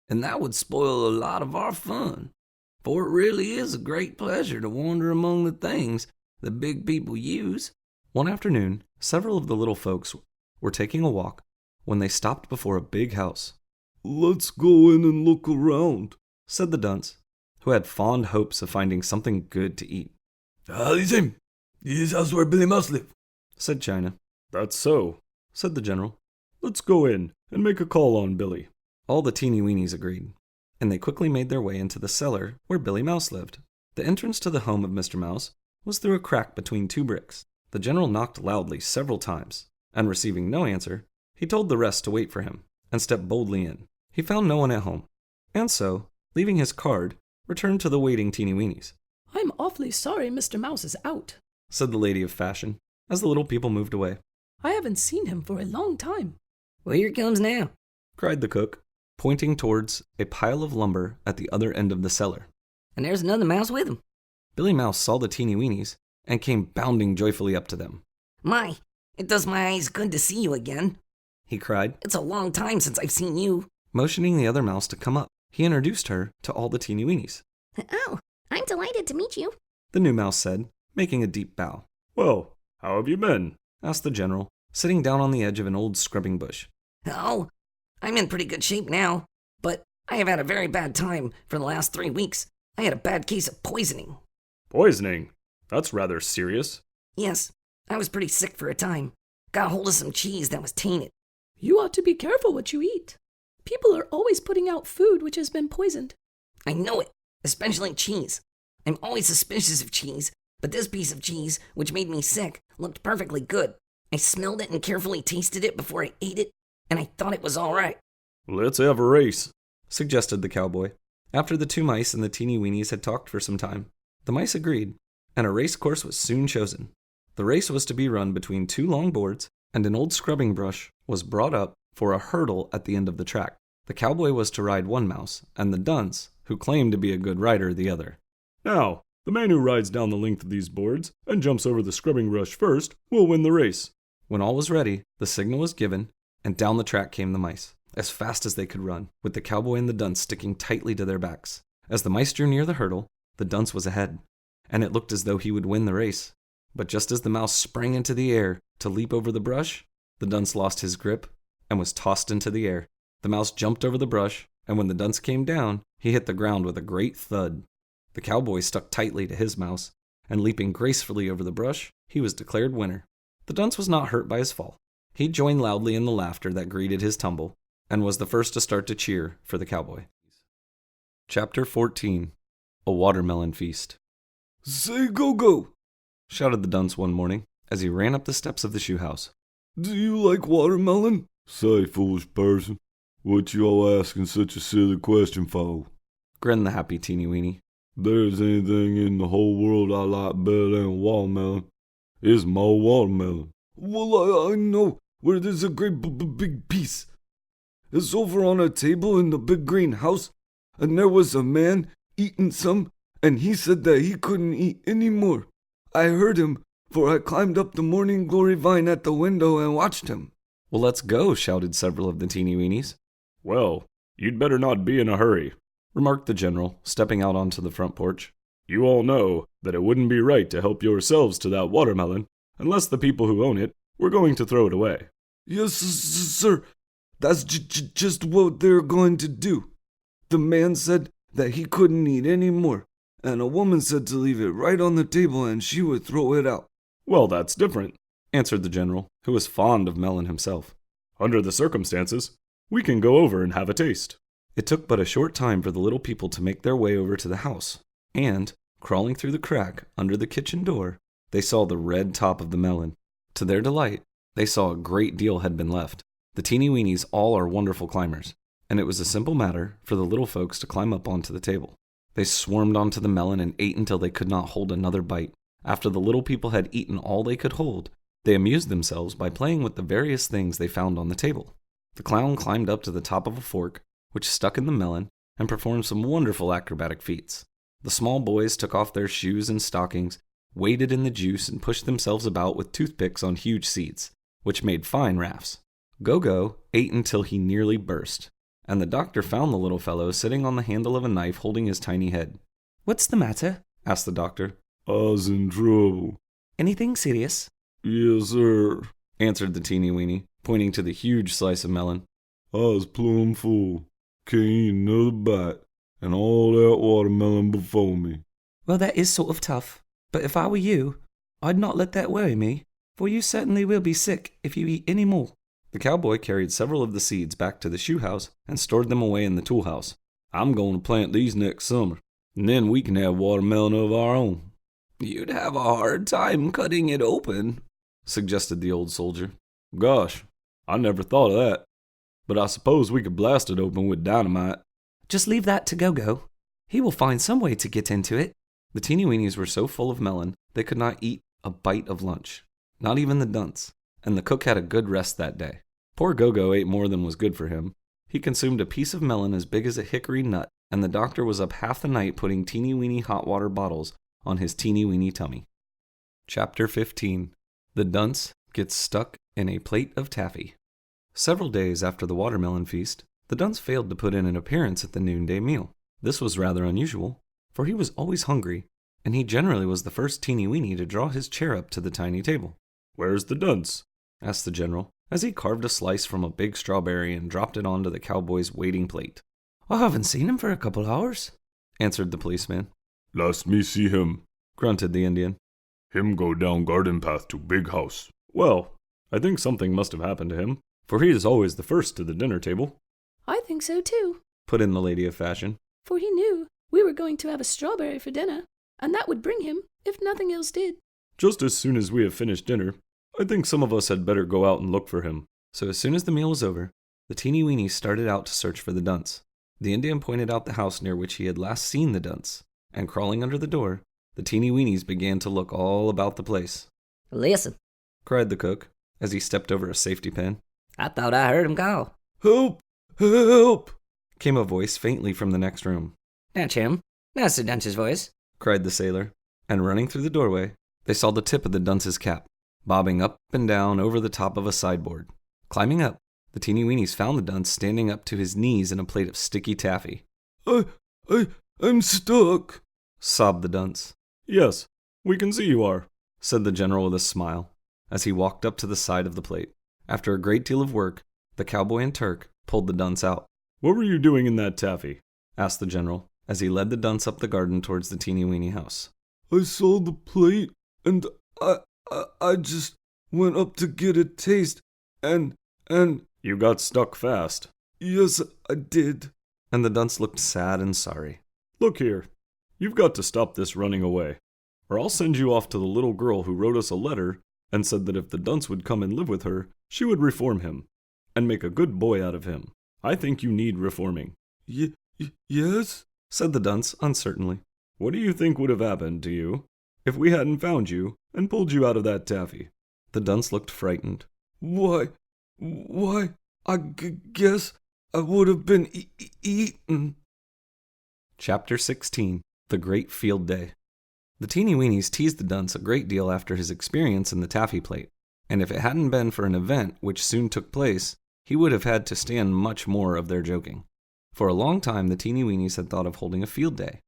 and that would spoil a lot of our fun. For it really is a great pleasure to wander among the things the big people use.
One afternoon, several of the little folks were taking a walk when they stopped before a big house.
Let's go in and look around,
said the dunce, who had fond hopes of finding something good to eat.
It's him. This is house where Billy Mouse live,
said China.
That's so,
said the general.
Let's go in and make a call on Billy.
All the Teenie Weenies agreed, and they quickly made their way into the cellar where Billy Mouse lived. The entrance to the home of Mr. Mouse was through a crack between two bricks. The general knocked loudly several times, and receiving no answer, he told the rest to wait for him, and stepped boldly in. He found no one at home, and so, leaving his card, returned to the waiting Teenie Weenies.
I'm awfully sorry Mr. Mouse is out,
said the lady of fashion, as the little people moved away.
I haven't seen him for a long time.
Well, here he comes now,
cried the cook, pointing towards a pile of lumber at the other end of the cellar.
And there's another mouse with him.
Billy Mouse saw the Teenie Weenies and came bounding joyfully up to them.
My, it does my eyes good to see you again,
he cried.
It's a long time since I've seen you.
Motioning the other mouse to come up, he introduced her to all the Teenie Weenies.
Oh, I'm delighted to meet you,
the new mouse said, making a deep bow.
Well, how have you been?
Asked the general, sitting down on the edge of an old scrubbing bush.
Oh, I'm in pretty good shape now, but I have had a very bad time for the last 3 weeks. I had a bad case of poisoning.
Poisoning? That's rather serious.
Yes, I was pretty sick for a time. Got a hold of some cheese that was tainted.
You ought to be careful what you eat. People are always putting out food which has been poisoned.
I know it, especially cheese. I'm always suspicious of cheese, but this piece of cheese, which made me sick, looked perfectly good. I smelled it and carefully tasted it before I ate it, and I thought it was all right.
Let's have a race,
suggested the cowboy. After the two mice and the Teenie Weenies had talked for some time, the mice agreed, and a race course was soon chosen. The race was to be run between two long boards, and an old scrubbing brush was brought up for a hurdle at the end of the track. The cowboy was to ride one mouse, and the dunce, who claimed to be a good rider, the other.
Now, the man who rides down the length of these boards and jumps over the scrubbing brush first will win the race.
When all was ready, the signal was given, and down the track came the mice. as fast as they could run, with the cowboy and the dunce sticking tightly to their backs. As the mice drew near the hurdle, the dunce was ahead, and it looked as though he would win the race. But just as the mouse sprang into the air to leap over the brush, the dunce lost his grip and was tossed into the air. The mouse jumped over the brush, and when the dunce came down, he hit the ground with a great thud. The cowboy stuck tightly to his mouse, and leaping gracefully over the brush, he was declared winner. The dunce was not hurt by his fall. He joined loudly in the laughter that greeted his tumble, and was the first to start to cheer for the cowboy. Chapter 14. A Watermelon Feast.
Say, Gogo,
Shouted the dunce one morning as he ran up the steps of the shoe house.
do you like watermelon? Say, foolish person, what you all asking such a silly question for?
Grinned the happy Teenie Weenie.
There's anything in the whole world I like better than watermelon. It's my watermelon. Well, I know where there's a great big piece. It's over on a table in the big green house, and there was a man eating some, and he said that he couldn't eat any more. I heard him, for I climbed up the morning glory vine at the window and watched him.
Well, let's go, shouted several of the Teenie Weenies.
Well, you'd better not be in a hurry,
Remarked the general, stepping out onto the front porch.
You all know that it wouldn't be right to help yourselves to that watermelon unless the people who own it were going to throw it away.
Yes, sir. That's just what they're going to do. The man said that he couldn't eat any more, and a woman said to leave it right on the table and she would throw it out.
Well, that's different.
Answered the general, who was fond of melon himself.
Under the circumstances, we can go over and have a taste.
It took but a short time for the little people to make their way over to the house, and, crawling through the crack under the kitchen door, they saw the red top of the melon. To their delight, they saw a great deal had been left. The Teenie Weenies all are wonderful climbers, and it was a simple matter for the little folks to climb up onto the table. They swarmed onto the melon and ate until they could not hold another bite. After the little people had eaten all they could hold, they amused themselves by playing with the various things they found on the table. The clown climbed up to the top of a fork, which stuck in the melon, and performed some wonderful acrobatic feats. The small boys took off their shoes and stockings, waded in the juice, and pushed themselves about with toothpicks on huge seats, which made fine rafts. Gogo ate until he nearly burst, and the doctor found the little fellow sitting on the handle of a knife holding his tiny head.
What's the matter?
Asked the doctor.
I's in trouble.
Anything serious?
Yes, sir.
Answered the Teenie Weenie, pointing to the huge slice of melon.
I's plumb full. Can't eat another bite, and all that watermelon before me.
Well, that is sort of tough, but if I were you, I'd not let that worry me, for you certainly will be sick if you eat any more.
The cowboy carried several of the seeds back to the shoe house and stored them away in the tool house. I'm going to plant these next summer, and then we can have watermelon of our own.
You'd have a hard time cutting it open,
Suggested the old soldier.
Gosh, I never thought of that. But I suppose we could blast it open with dynamite.
Just leave that to Gogo. He will find some way to get into it.
The Teenie Weenies were so full of melon they could not eat a bite of lunch, not even the dunce, and the cook had a good rest that day. Poor Gogo ate more than was good for him. He consumed a piece of melon as big as a hickory nut, and the doctor was up half the night putting teeny weeny hot water bottles on his teeny weeny tummy. Chapter 15. The dunce gets stuck in a plate of taffy. Several days after the watermelon feast, the dunce failed to put in an appearance at the noonday meal. This was rather unusual, for he was always hungry, and he generally was the first Teenie Weenie to draw his chair up to the tiny table.
Where's the dunce?
Asked the general, as he carved a slice from a big strawberry and dropped it onto the cowboy's waiting plate.
I haven't seen him for a couple hours,
answered the policeman.
Let me see him.
Grunted the Indian.
Him go down garden path to big house.
Well, I think something must have happened to him, for he is always the first to the dinner table.
I think so too,
Put in the lady of fashion.
for he knew we were going to have a strawberry for dinner, and that would bring him if nothing else did.
Just as soon as we have finished dinner, I think some of us had better go out and look for him.
So as soon as the meal was over, the Teenie Weenies started out to search for the dunce. The Indian pointed out the house near which he had last seen the dunce, and crawling under the door, the Teenie Weenies began to look all about the place.
Listen,
Cried the cook, as he stepped over a safety pin.
I thought I heard him call.
Help! Help!
Came a voice faintly from the next room.
That's him. That's the Dunce's voice.
Cried the sailor, and running through the doorway, they saw the tip of the dunce's cap, bobbing up and down over the top of a sideboard. Climbing up, The Teenie Weenies found the dunce standing up to his knees in a plate of sticky taffy.
I'm stuck,
sobbed the dunce.
Yes, we can see you are,
said the general with a smile, as he walked up to the side of the plate. After a great deal of work, the cowboy and Turk pulled the dunce out.
What were you doing in that taffy?
Asked the general, as he led the dunce up the garden towards the Teenie Weenie house.
I saw the plate, and I just went up to get a taste, and...
You got stuck fast.
Yes, I did.
And the dunce looked sad and sorry.
Look here, you've got to stop this running away, or I'll send you off to the little girl who wrote us a letter and said that if the dunce would come and live with her, she would reform him, and make a good boy out of him. I think you need reforming.
Yes?
Said the dunce uncertainly.
What do you think would have happened to you if we hadn't found you and pulled you out of that taffy?
The dunce looked frightened.
Why, I guess I would have been eaten.
Chapter 16. The Great Field Day. The Teenie Weenies teased the dunce a great deal after his experience in the taffy plate, and if it hadn't been for an event which soon took place, he would have had to stand much more of their joking. For a long time, the Teenie Weenies had thought of holding a field day.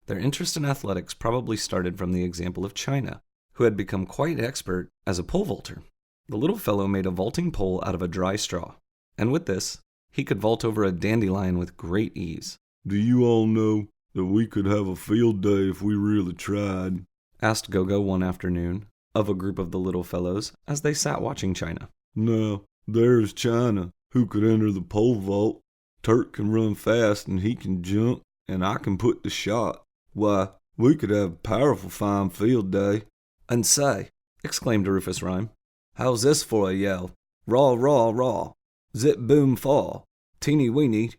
Their interest in athletics probably started from the example of China, who had become quite expert as a pole vaulter. The little fellow made a vaulting pole out of a dry straw, and with this, he could vault over a dandelion with great ease.
Do you all know that we could have a field day if we really tried?
Asked Gogo one afternoon of a group of the little fellows as they sat watching China.
Now, there's China, who could enter the pole vault. Turk can run fast and he can jump, and I can put the shot. Why, we could have a powerful fine field day.
And say, exclaimed Rufus Rhyme, how's this for a yell? Raw, raw, raw. Zip, boom, fall. Teenie weeny,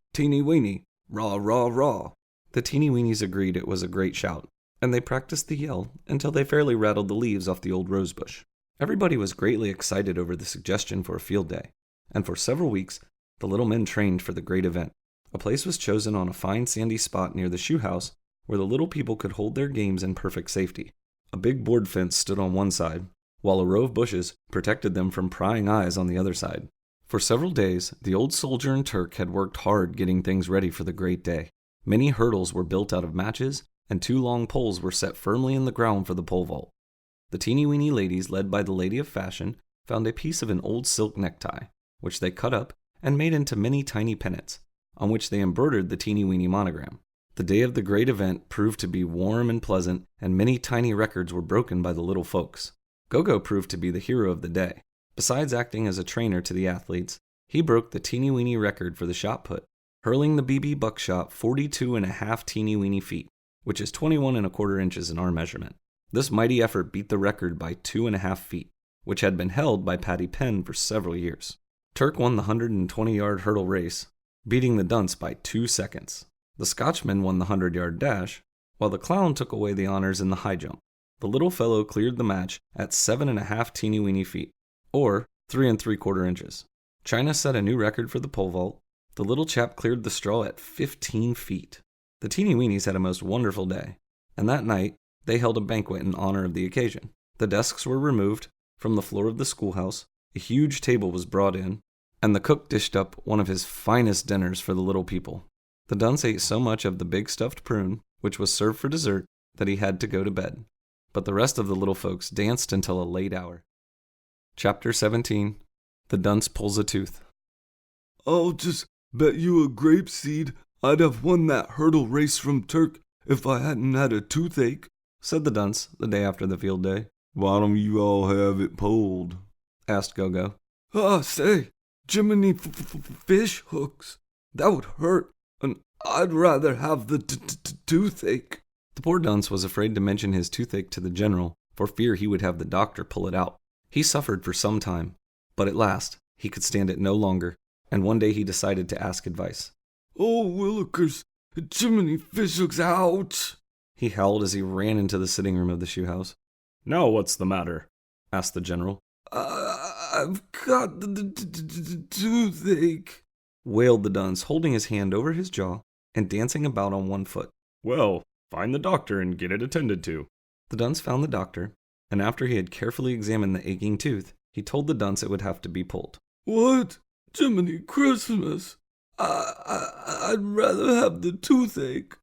raw, raw, raw. The Teenie Weenies agreed it was a great shout, and they practiced the yell until they fairly rattled the leaves off the old rosebush. Everybody was greatly excited over the suggestion for a field day, and for several weeks, the little men trained for the great event. A place was chosen on a fine sandy spot near the shoe house where the little people could hold their games in perfect safety. A big board fence stood on one side, while a row of bushes protected them from prying eyes on the other side. For several days, the old soldier and Turk had worked hard getting things ready for the great day. Many hurdles were built out of matches, and 2 long poles were set firmly in the ground for the pole vault. The Teenie Weenie ladies, led by the lady of fashion, found a piece of an old silk necktie, which they cut up and made into many tiny pennants, on which they embroidered the Teenie Weenie monogram. The day of the great event proved to be warm and pleasant, and many tiny records were broken by the little folks. Gogo proved to be the hero of the day. Besides acting as a trainer to the athletes, he broke the Teenie Weenie record for the shot put, hurling the BB buckshot 42.5 teeny weeny feet, which is 21.25 inches in our measurement. This mighty effort beat the record by 2.5 feet, which had been held by Patty Penn for several years. Turk won the 120-yard hurdle race, beating the dunce by 2 seconds. The Scotchman won the 100-yard dash, while the clown took away the honors in the high jump. The little fellow cleared the match at 7.5 teeny weeny feet, or 3.75 inches. China set a new record for the pole vault. The little chap cleared the straw at 15 feet. The Teenie Weenies had a most wonderful day, and that night they held a banquet in honor of the occasion. The desks were removed from the floor of the schoolhouse, a huge table was brought in, and the cook dished up one of his finest dinners for the little people. The dunce ate so much of the big stuffed prune, which was served for dessert, that he had to go to bed, but the rest of the little folks danced until a late hour. Chapter 17. The Dunce Pulls a Tooth.
I'll just bet you a grape seed I'd have won that hurdle race from Turk if I hadn't had a toothache,
said the dunce the day after the field day.
Why don't you all have it pulled?
Asked Gogo.
Say, Jiminy fish hooks. That would hurt, and I'd rather have the toothache.
The poor dunce was afraid to mention his toothache to the general, for fear he would have the doctor pull it out. He suffered for some time, but at last he could stand it no longer, and one day he decided to ask advice.
Oh, Willikers, Jiminy fish hooks, ouch!
He howled as he ran into the sitting room of the shoe house.
Now what's the matter? Asked the general.
I've got the toothache,
wailed the dunce, holding his hand over his jaw and dancing about on one foot.
Well, find the doctor and get it attended to.
The dunce found the doctor, and after he had carefully examined the aching tooth, he told the dunce it would have to be pulled.
What? Jiminy Christmas. I'd rather have the toothache.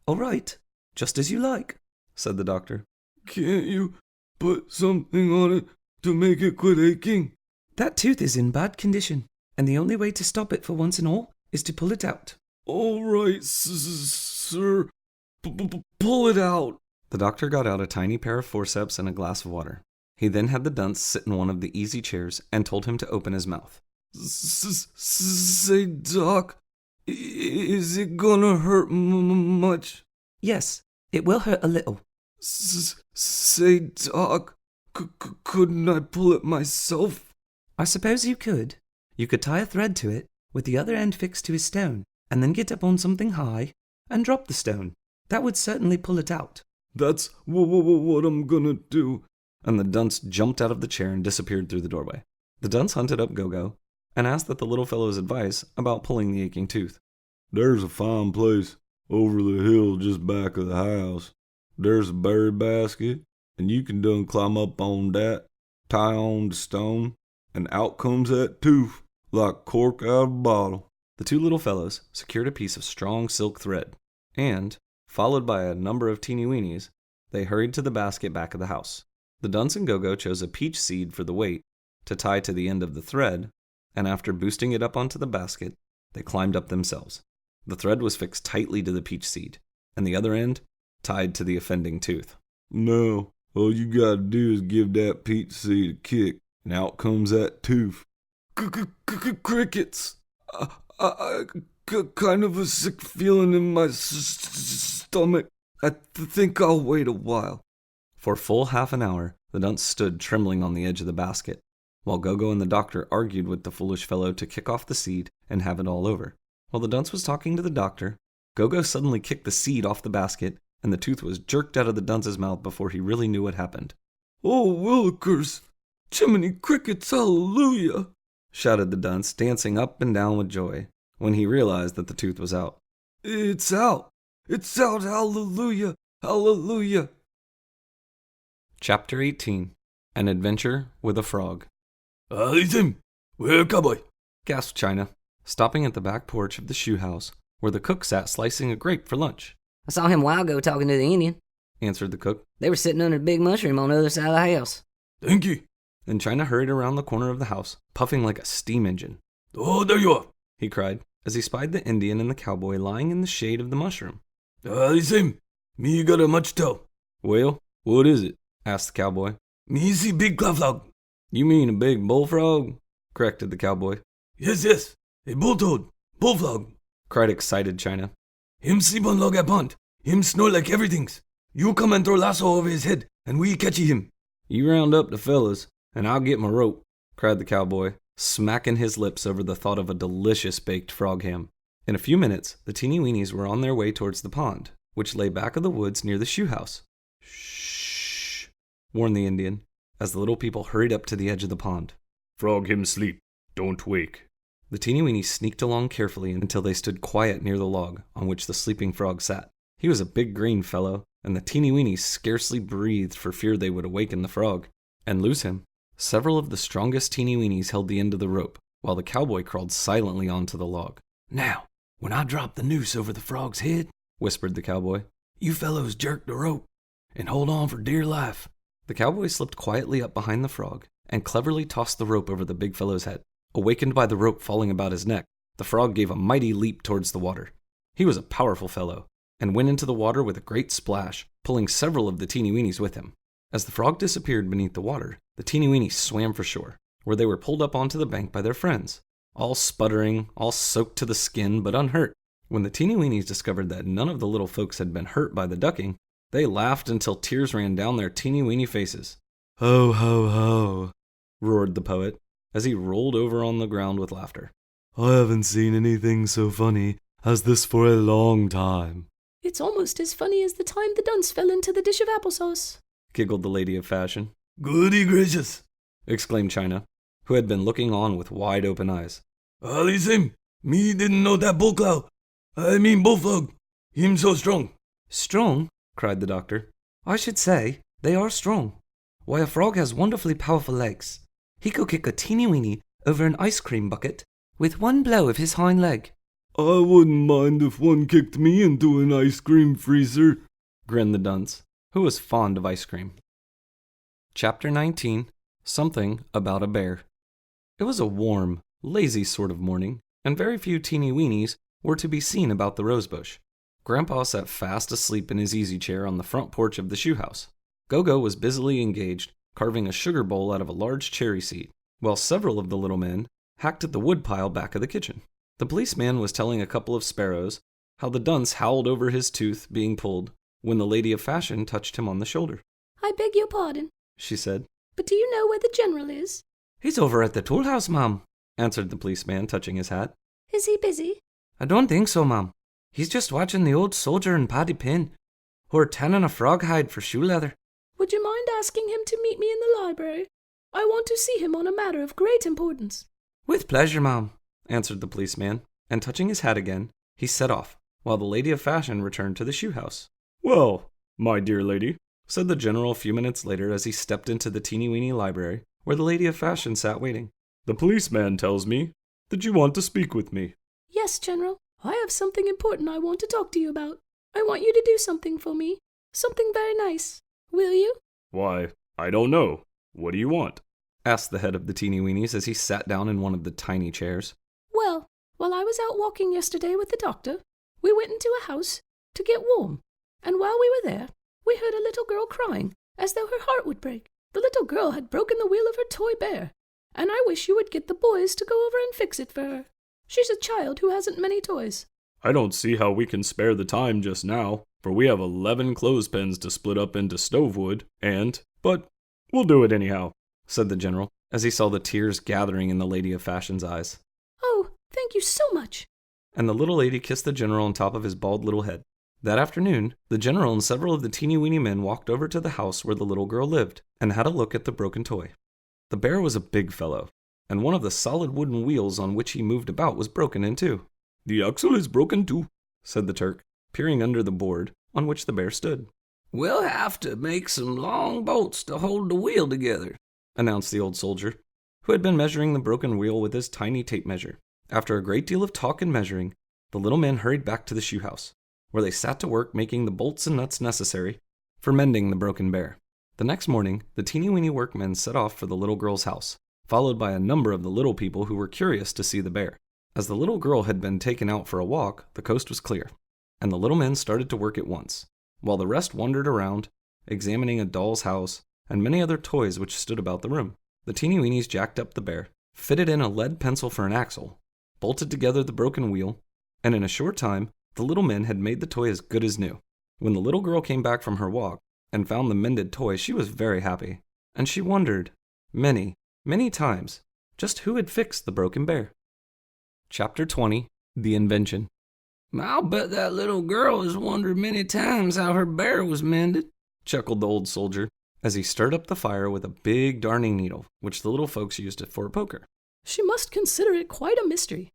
All right, just as you like, said the doctor.
Can't you put something on it to make it quit aching?
That tooth is in bad condition, and the only way to stop it for once and all is to pull it out.
All right, sir. Pull it out.
The doctor got out a tiny pair of forceps and a glass of water. He then had the dunce sit in one of the easy chairs and told him to open his mouth.
Say, Doc, is it gonna hurt much?
Yes, it will hurt a little.
Say, Doc, couldn't I pull it myself?
I suppose you could. You could tie a thread to it, with the other end fixed to a stone, and then get up on something high and drop the stone. That would certainly pull it out.
That's what I'm gonna do.
And the dunce jumped out of the chair and disappeared through the doorway. The dunce hunted up Gogo and asked that the little fellow's advice about pulling the aching tooth.
There's a fine place over the hill just back of the house. There's a berry basket, and you can done climb up on that, tie on the stone, and out comes that tooth like cork out of a bottle.
The two little fellows secured a piece of strong silk thread, and, followed by a number of teeny weenies, they hurried to the basket back of the house. The dunce and Gogo chose a peach seed for the weight to tie to the end of the thread, and after boosting it up onto the basket, they climbed up themselves. The thread was fixed tightly to the peach seed, and the other end tied to the offending tooth.
No, all you gotta do is give that peach seed a kick, and out comes that tooth. Crickets! I kind of a sick feeling in my stomach. I think I'll wait a while.
For full half an hour, the dunce stood trembling on the edge of the basket, while Gogo and the doctor argued with the foolish fellow to kick off the seed and have it all over. While the dunce was talking to the doctor, Gogo suddenly kicked the seed off the basket, and the tooth was jerked out of the dunce's mouth before he really knew what happened.
Oh, Willikers! Jiminy Crickets, hallelujah!
Shouted the dunce, dancing up and down with joy, when he realized that the tooth was out.
It's out! It's out! Hallelujah! Hallelujah!
Chapter 18. An Adventure with a Frog.
Listen, we're a cowboy.
Gasped China, stopping at the back porch of the shoe house, where the cook sat slicing a grape for lunch.
I saw him a while ago talking to the Indian,
answered the cook.
They were sitting under a big mushroom on the other side of the house.
Thank you.
Then China hurried around the corner of the house, puffing like a steam engine.
Oh, there you are,
he cried, as he spied the Indian and the cowboy lying in the shade of the mushroom.
Listen, me got a much tell.
Well, what is it? Asked the cowboy.
Me see big cloud.
You mean a big bullfrog? Corrected the cowboy.
Yes, a bull-toad, bullfrog,
cried excited China.
Him sleep on log at pond. Him snore like everything's. You come and throw lasso over his head, and we catchy him.
You round up the fellas, and I'll get my rope, cried the cowboy, smacking his lips over the thought of a delicious baked frog ham. In a few minutes, the teeny weenies were on their way towards the pond, which lay back of the woods near the shoe house. Shh, warned the Indian, as the little people hurried up to the edge of the pond.
Frog him sleep, don't wake.
The teeny weenies sneaked along carefully until they stood quiet near the log on which the sleeping frog sat. He was a big green fellow, and the teeny weenies scarcely breathed for fear they would awaken the frog and lose him. Several of the strongest teeny weenies held the end of the rope, while the cowboy crawled silently onto the log.
Now, when I drop the noose over the frog's head,
whispered the cowboy,
you fellows jerk the rope and hold on for dear life.
The cowboy slipped quietly up behind the frog and cleverly tossed the rope over the big fellow's head. Awakened by the rope falling about his neck, the frog gave a mighty leap towards the water. He was a powerful fellow, and went into the water with a great splash, pulling several of the teeny weenies with him. As the frog disappeared beneath the water, the teeny weenies swam for shore, where they were pulled up onto the bank by their friends, all sputtering, all soaked to the skin, but unhurt. When the teeny weenies discovered that none of the little folks had been hurt by the ducking, they laughed until tears ran down their teeny weeny faces.
Ho, ho, ho,
roared the poet, as he rolled over on the ground with laughter.
I haven't seen anything so funny as this for a long time.
It's almost as funny as the time the dunce fell into the dish of applesauce,
giggled the lady of fashion.
Goody gracious,
exclaimed China, who had been looking on with wide open eyes.
Listen, me didn't know that bullfrog, him so strong.
Strong?
Cried the doctor.
I should say they are strong. Why, a frog has wonderfully powerful legs. He could kick a teeny weeny over an ice cream bucket with one blow of his hind leg.
I wouldn't mind if one kicked me into an ice cream freezer,
grinned the dunce, who was fond of ice cream. Chapter 19. Something About a Bear. It was a warm, lazy sort of morning, and very few teeny weenies were to be seen about the rosebush. Grandpa sat fast asleep in his easy chair on the front porch of the shoe house. Gogo was busily engaged carving a sugar bowl out of a large cherry seed, while several of the little men hacked at the woodpile back of the kitchen. The policeman was telling a couple of sparrows how the dunce howled over his tooth being pulled when the lady of fashion touched him on the shoulder.
I beg your pardon,
She said.
but do you know where the general is?
He's over at the tool house, Mom,
Answered the policeman, touching his hat.
Is he busy?
I don't think so, Mom. He's just watching the old soldier and Paddy Pin, who are tanning a frog hide for shoe leather.
Would you mind asking him to meet me in the library? I want to see him on a matter of great importance.
With pleasure, Mom.
Answered the policeman, and touching his hat again, he set off, while the lady of fashion returned to the shoe house.
Well, my dear lady,
Said the general a few minutes later as he stepped into the teeny weeny library, where the lady of fashion sat waiting.
the policeman tells me that you want to speak with me.
Yes, General. I have something important I want to talk to you about. I want you to do something for me. Something very nice. Will you?
Why, I don't know. What do you want?
Asked the head of the teeny weenies as he sat down in one of the tiny chairs.
Well, while I was out walking yesterday with the doctor, we went into a house to get warm. And while we were there, we heard a little girl crying, as though her heart would break. The little girl had broken the wheel of her toy bear, and I wish you would get the boys to go over and fix it for her. She's a child who hasn't many toys.
I don't see how we can spare the time just now, for we have 11 clothespins to split up into stovewood, but we'll do it anyhow,
Said the general, as he saw the tears gathering in the lady of fashion's eyes.
Oh, thank you so much.
And the little lady kissed the general on top of his bald little head. That afternoon, the general and several of the teeny weeny men walked over to the house where the little girl lived and had a look at the broken toy. The bear was a big fellow, and one of the solid wooden wheels on which he moved about was broken in two.
The axle is broken too,
Said the Turk, peering under the board on which the bear stood.
We'll have to make some long bolts to hold the wheel together,
Announced the old soldier, who had been measuring the broken wheel with his tiny tape measure. After a great deal of talk and measuring, the little men hurried back to the shoe house, where they sat to work making the bolts and nuts necessary for mending the broken bear. The next morning, the teeny weeny workmen set off for the little girl's house, followed by a number of the little people who were curious to see the bear. As the little girl had been taken out for a walk, the coast was clear, and the little men started to work at once, while the rest wandered around, examining a doll's house and many other toys which stood about the room. The teeny weenies jacked up the bear, fitted in a lead pencil for an axle, bolted together the broken wheel, and in a short time, the little men had made the toy as good as new. When the little girl came back from her walk and found the mended toy, she was very happy, and she wondered, many, many times, just who had fixed the broken bear. Chapter 20. The Invention.
I'll bet that little girl has wondered many times how her bear was mended,
Chuckled the old soldier as he stirred up the fire with a big darning needle, which the little folks used for a poker.
She must consider it quite a mystery.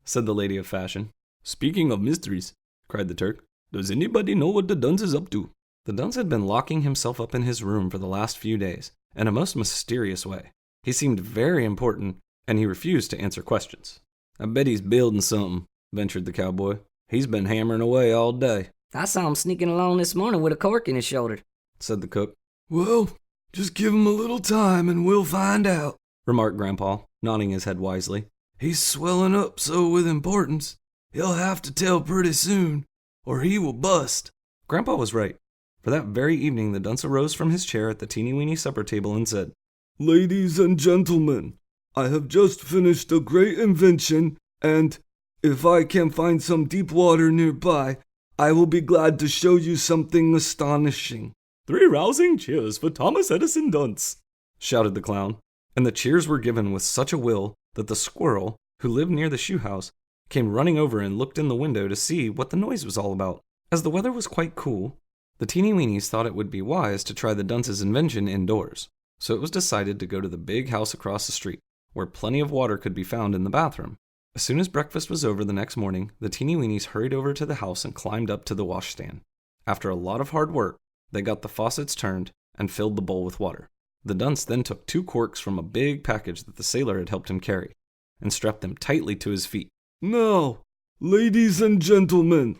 Said the lady of fashion.
Speaking of mysteries, cried the Turk, does anybody know what the dunce is up to?
The dunce had been locking himself up in his room for the last few days, in a most mysterious way. He seemed very important, and he refused to answer questions.
I bet he's building something, ventured the cowboy. He's been hammering away all day.
I saw him sneaking along this morning with a cork in his shoulder,
Said the cook.
Well, just give him a little time and we'll find out,
Remarked Grandpa, nodding his head wisely.
He's swelling up so with importance. He'll have to tell pretty soon, or he will bust.
Grandpa was right, for that very evening the dunce arose from his chair at the teeny weeny supper table and said,
Ladies and gentlemen, I have just finished a great invention, and if I can find some deep water nearby, I will be glad to show you something astonishing.
3 rousing cheers for Thomas Edison Dunce,
shouted the clown, and the cheers were given with such a will that the squirrel, who lived near the shoe house, came running over and looked in the window to see what the noise was all about. As the weather was quite cool, the teeny weenies thought it would be wise to try the dunce's invention indoors, so it was decided to go to the big house across the street, where plenty of water could be found in the bathroom. As soon as breakfast was over the next morning, the teeny weenies hurried over to the house and climbed up to the washstand. After a lot of hard work, they got the faucets turned and filled the bowl with water. The dunce then took 2 corks from a big package that the sailor had helped him carry, and strapped them tightly to his feet.
Now, ladies and gentlemen,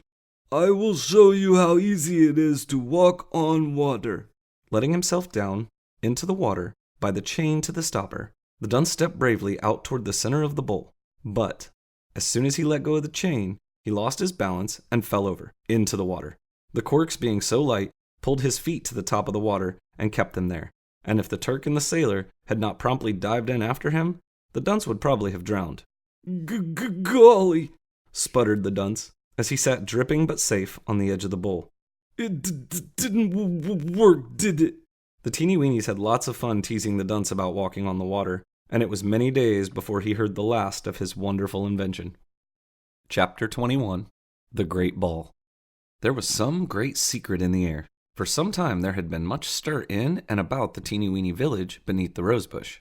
I will show you how easy it is to walk on water.
Letting himself down into the water by the chain to the stopper, the Dunce stepped bravely out toward the center of the bowl. But as soon as he let go of the chain, he lost his balance and fell over into the water. The corks, being so light, pulled his feet to the top of the water and kept them there. And if the Turk and the sailor had not promptly dived in after him, the Dunce would probably have drowned.
Golly,
sputtered the Dunce as he sat dripping but safe on the edge of the bowl.
It didn't work, did it?
The Teenie Weenies had lots of fun teasing the Dunce about walking on the water, and it was many days before he heard the last of his wonderful invention. Chapter 21. The Great Ball. There was some great secret in the air. For some time there had been much stir in and about the Teenie Weeny village beneath the rosebush.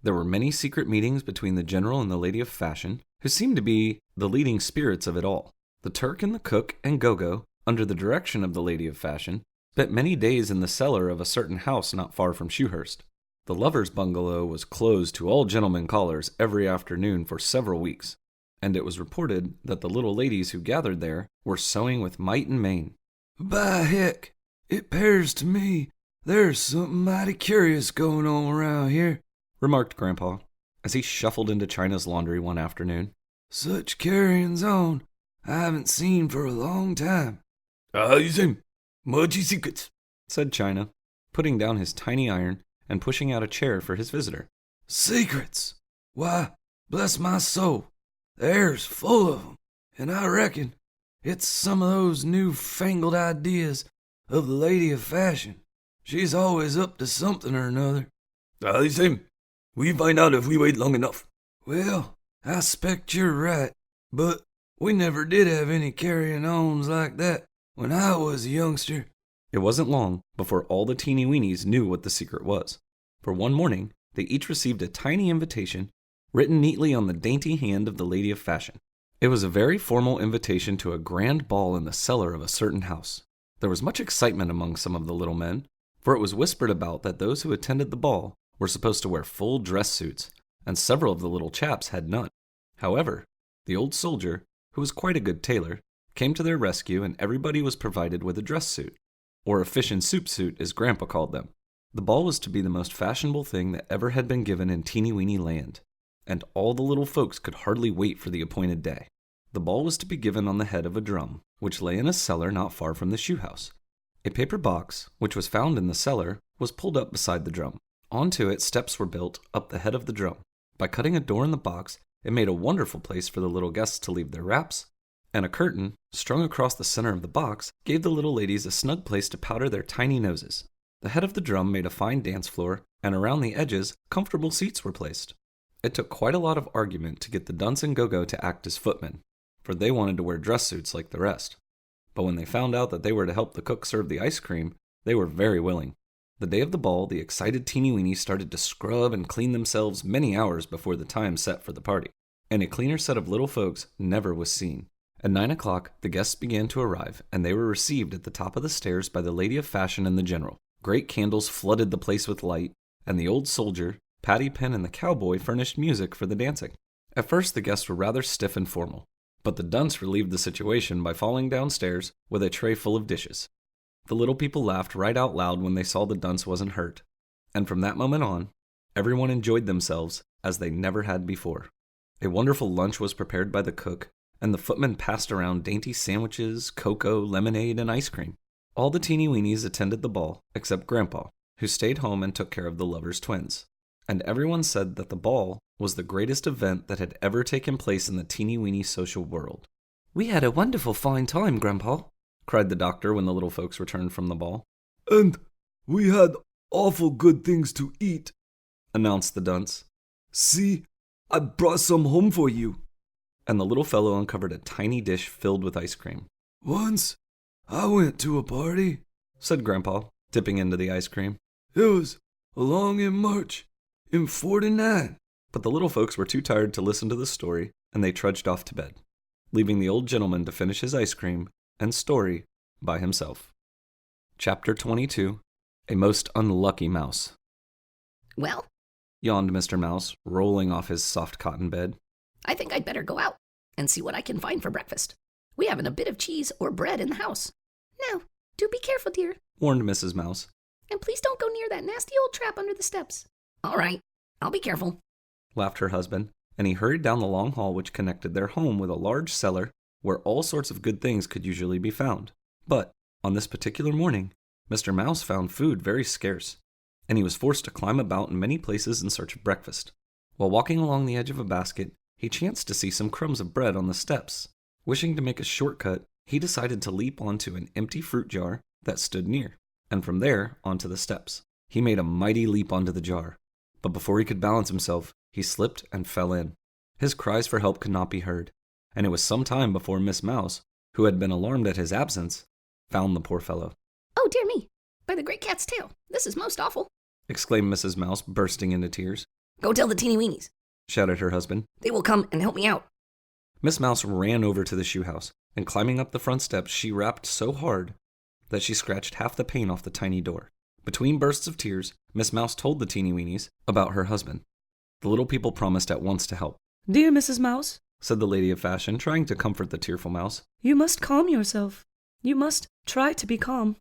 There were many secret meetings between the general and the lady of fashion, who seemed to be the leading spirits of it all. The Turk and the cook and Gogo, under the direction of the lady of fashion, spent many days in the cellar of a certain house not far from Shoehurst. The lovers' bungalow was closed to all gentlemen callers every afternoon for several weeks, and it was reported that the little ladies who gathered there were sewing with might and main.
By heck, it 'pears to me there's something mighty curious going on around here,
remarked Grandpa, as he shuffled into China's laundry one afternoon.
Such carryings on I haven't seen for a long time. You say, muchy secrets,
said China, putting down his tiny iron and pushing out a chair for his visitor.
Secrets? Why, bless my soul, the air's full of 'em, and I reckon it's some of those new-fangled ideas of the lady of fashion. She's always up to something or another.
You say, we find out if we wait long enough.
Well, I expect you're right, but we never did have any carrying-ons like that when I was a youngster.
It wasn't long before all the Teenie Weenies knew what the secret was. For one morning, they each received a tiny invitation written neatly on the dainty hand of the lady of fashion. It was a very formal invitation to a grand ball in the cellar of a certain house. There was much excitement among some of the little men, for it was whispered about that those who attended the ball were supposed to wear full dress suits, and several of the little chaps had none. However, the old soldier, who was quite a good tailor, came to their rescue, and everybody was provided with a dress suit, or a fish and soup suit as Grandpa called them. The ball was to be the most fashionable thing that ever had been given in Teenie Weeny land, and all the little folks could hardly wait for the appointed day. The ball was to be given on the head of a drum, which lay in a cellar not far from the shoe house. A paper box, which was found in the cellar, was pulled up beside the drum. Onto it steps were built up the head of the drum. By cutting a door in the box, it made a wonderful place for the little guests to leave their wraps, and a curtain, strung across the center of the box, gave the little ladies a snug place to powder their tiny noses. The head of the drum made a fine dance floor, and around the edges, comfortable seats were placed. It took quite a lot of argument to get the Dunce and Gogo to act as footmen, for they wanted to wear dress suits like the rest. But when they found out that they were to help the cook serve the ice cream, they were very willing. The day of the ball, the excited Teenie Weenies started to scrub and clean themselves many hours before the time set for the party, and a cleaner set of little folks never was seen. At 9 o'clock, the guests began to arrive, and they were received at the top of the stairs by the lady of fashion and the general. Great candles flooded the place with light, and the old soldier, Patty Pen, and the cowboy furnished music for the dancing. At first, the guests were rather stiff and formal, but the Dunce relieved the situation by falling downstairs with a tray full of dishes. The little people laughed right out loud when they saw the Dunce wasn't hurt, and from that moment on, everyone enjoyed themselves as they never had before. A wonderful lunch was prepared by the cook, and the footmen passed around dainty sandwiches, cocoa, lemonade, and ice cream. All the Teenie Weenies attended the ball, except Grandpa, who stayed home and took care of the lovers' twins. And everyone said that the ball was the greatest event that had ever taken place in the Teenie Weeny social world.
"We had a wonderful fine time, Grandpa,"
cried the doctor when the little folks returned from the ball.
"And we had awful good things to eat,"
announced the Dunce.
"See, I brought some home for you."
And the little fellow uncovered a tiny dish filled with ice cream.
Once I went to a party,
said Grandpa, dipping into the ice cream.
It was along in March in '49.
But the little folks were too tired to listen to the story, and they trudged off to bed, leaving the old gentleman to finish his ice cream and story by himself. Chapter 22. A Most Unlucky Mouse.
Well,
yawned Mr. Mouse, rolling off his soft cotton bed.
I think I'd better go out and see what I can find for breakfast. We haven't a bit of cheese or bread in the house. Now, do be careful, dear.
Warned Mrs. Mouse.
And please don't go near that nasty old trap under the steps.
All right, I'll be careful.
Laughed her husband, and he hurried down the long hall which connected their home with a large cellar where all sorts of good things could usually be found. But, on this particular morning, Mr. Mouse found food very scarce, and he was forced to climb about in many places in search of breakfast. While walking along the edge of a basket, he chanced to see some crumbs of bread on the steps. Wishing to make a shortcut, he decided to leap onto an empty fruit jar that stood near, and from there onto the steps. He made a mighty leap onto the jar, but before he could balance himself, he slipped and fell in. His cries for help could not be heard, and it was some time before Miss Mouse, who had been alarmed at his absence, found the poor fellow.
Oh, dear me. By the great cat's tail, this is most awful.
Exclaimed Mrs. Mouse, bursting into tears.
Go tell the Teenie Weenies.
Shouted her husband.
They will come and help me out.
Miss Mouse ran over to the shoe house, and climbing up the front steps, she rapped so hard that she scratched half the paint off the tiny door. Between bursts of tears, Miss Mouse told the Teenie Weenies about her husband. The little people promised at once to help.
Dear Mrs. Mouse,
said the lady of fashion, trying to comfort the tearful mouse.
You must calm yourself. You must try to be calm.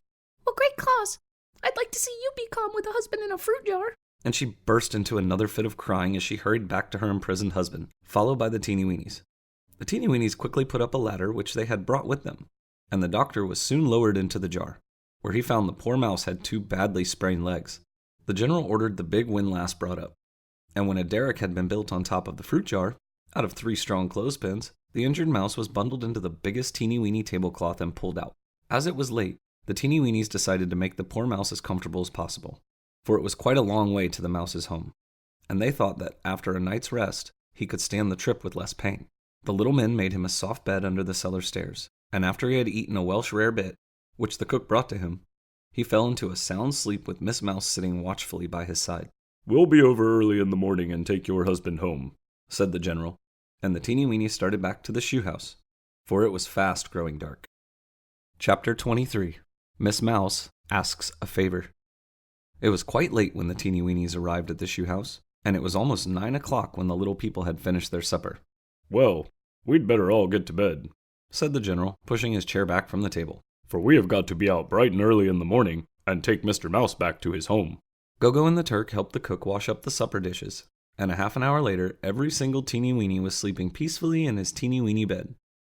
Well, Great Claus, I'd like to see you be calm with a husband in a fruit jar.
And she burst into another fit of crying as she hurried back to her imprisoned husband, followed by the Teenie Weenies. The Teenie Weenies quickly put up a ladder which they had brought with them, and the doctor was soon lowered into the jar, where he found the poor mouse had 2 badly sprained legs. The general ordered the big windlass brought up, and when a derrick had been built on top of the fruit jar, out of 3 strong clothespins, the injured mouse was bundled into the biggest Teenie Weeny tablecloth and pulled out. As it was late, the Teenie Weenies decided to make the poor mouse as comfortable as possible, for it was quite a long way to the mouse's home, and they thought that after a night's rest, he could stand the trip with less pain. The little men made him a soft bed under the cellar stairs, and after he had eaten a Welsh rare bit, which the cook brought to him, he fell into a sound sleep with Miss Mouse sitting watchfully by his side.
We'll be over early in the morning and take your husband home,
said the general, and the Teenie Weenies started back to the shoe house, for it was fast growing dark. Chapter 23. Miss Mouse Asks a Favor. It was quite late when the Teenie Weenies arrived at the shoe house, and it was almost 9 o'clock when the little people had finished their supper.
Well, we'd better all get to bed,
said the general, pushing his chair back from the table.
For we have got to be out bright and early in the morning and take Mr. Mouse back to his home.
Gogo and the Turk helped the cook wash up the supper dishes, and a half an hour later, every single Teenie Weeny was sleeping peacefully in his teeny weeny bed.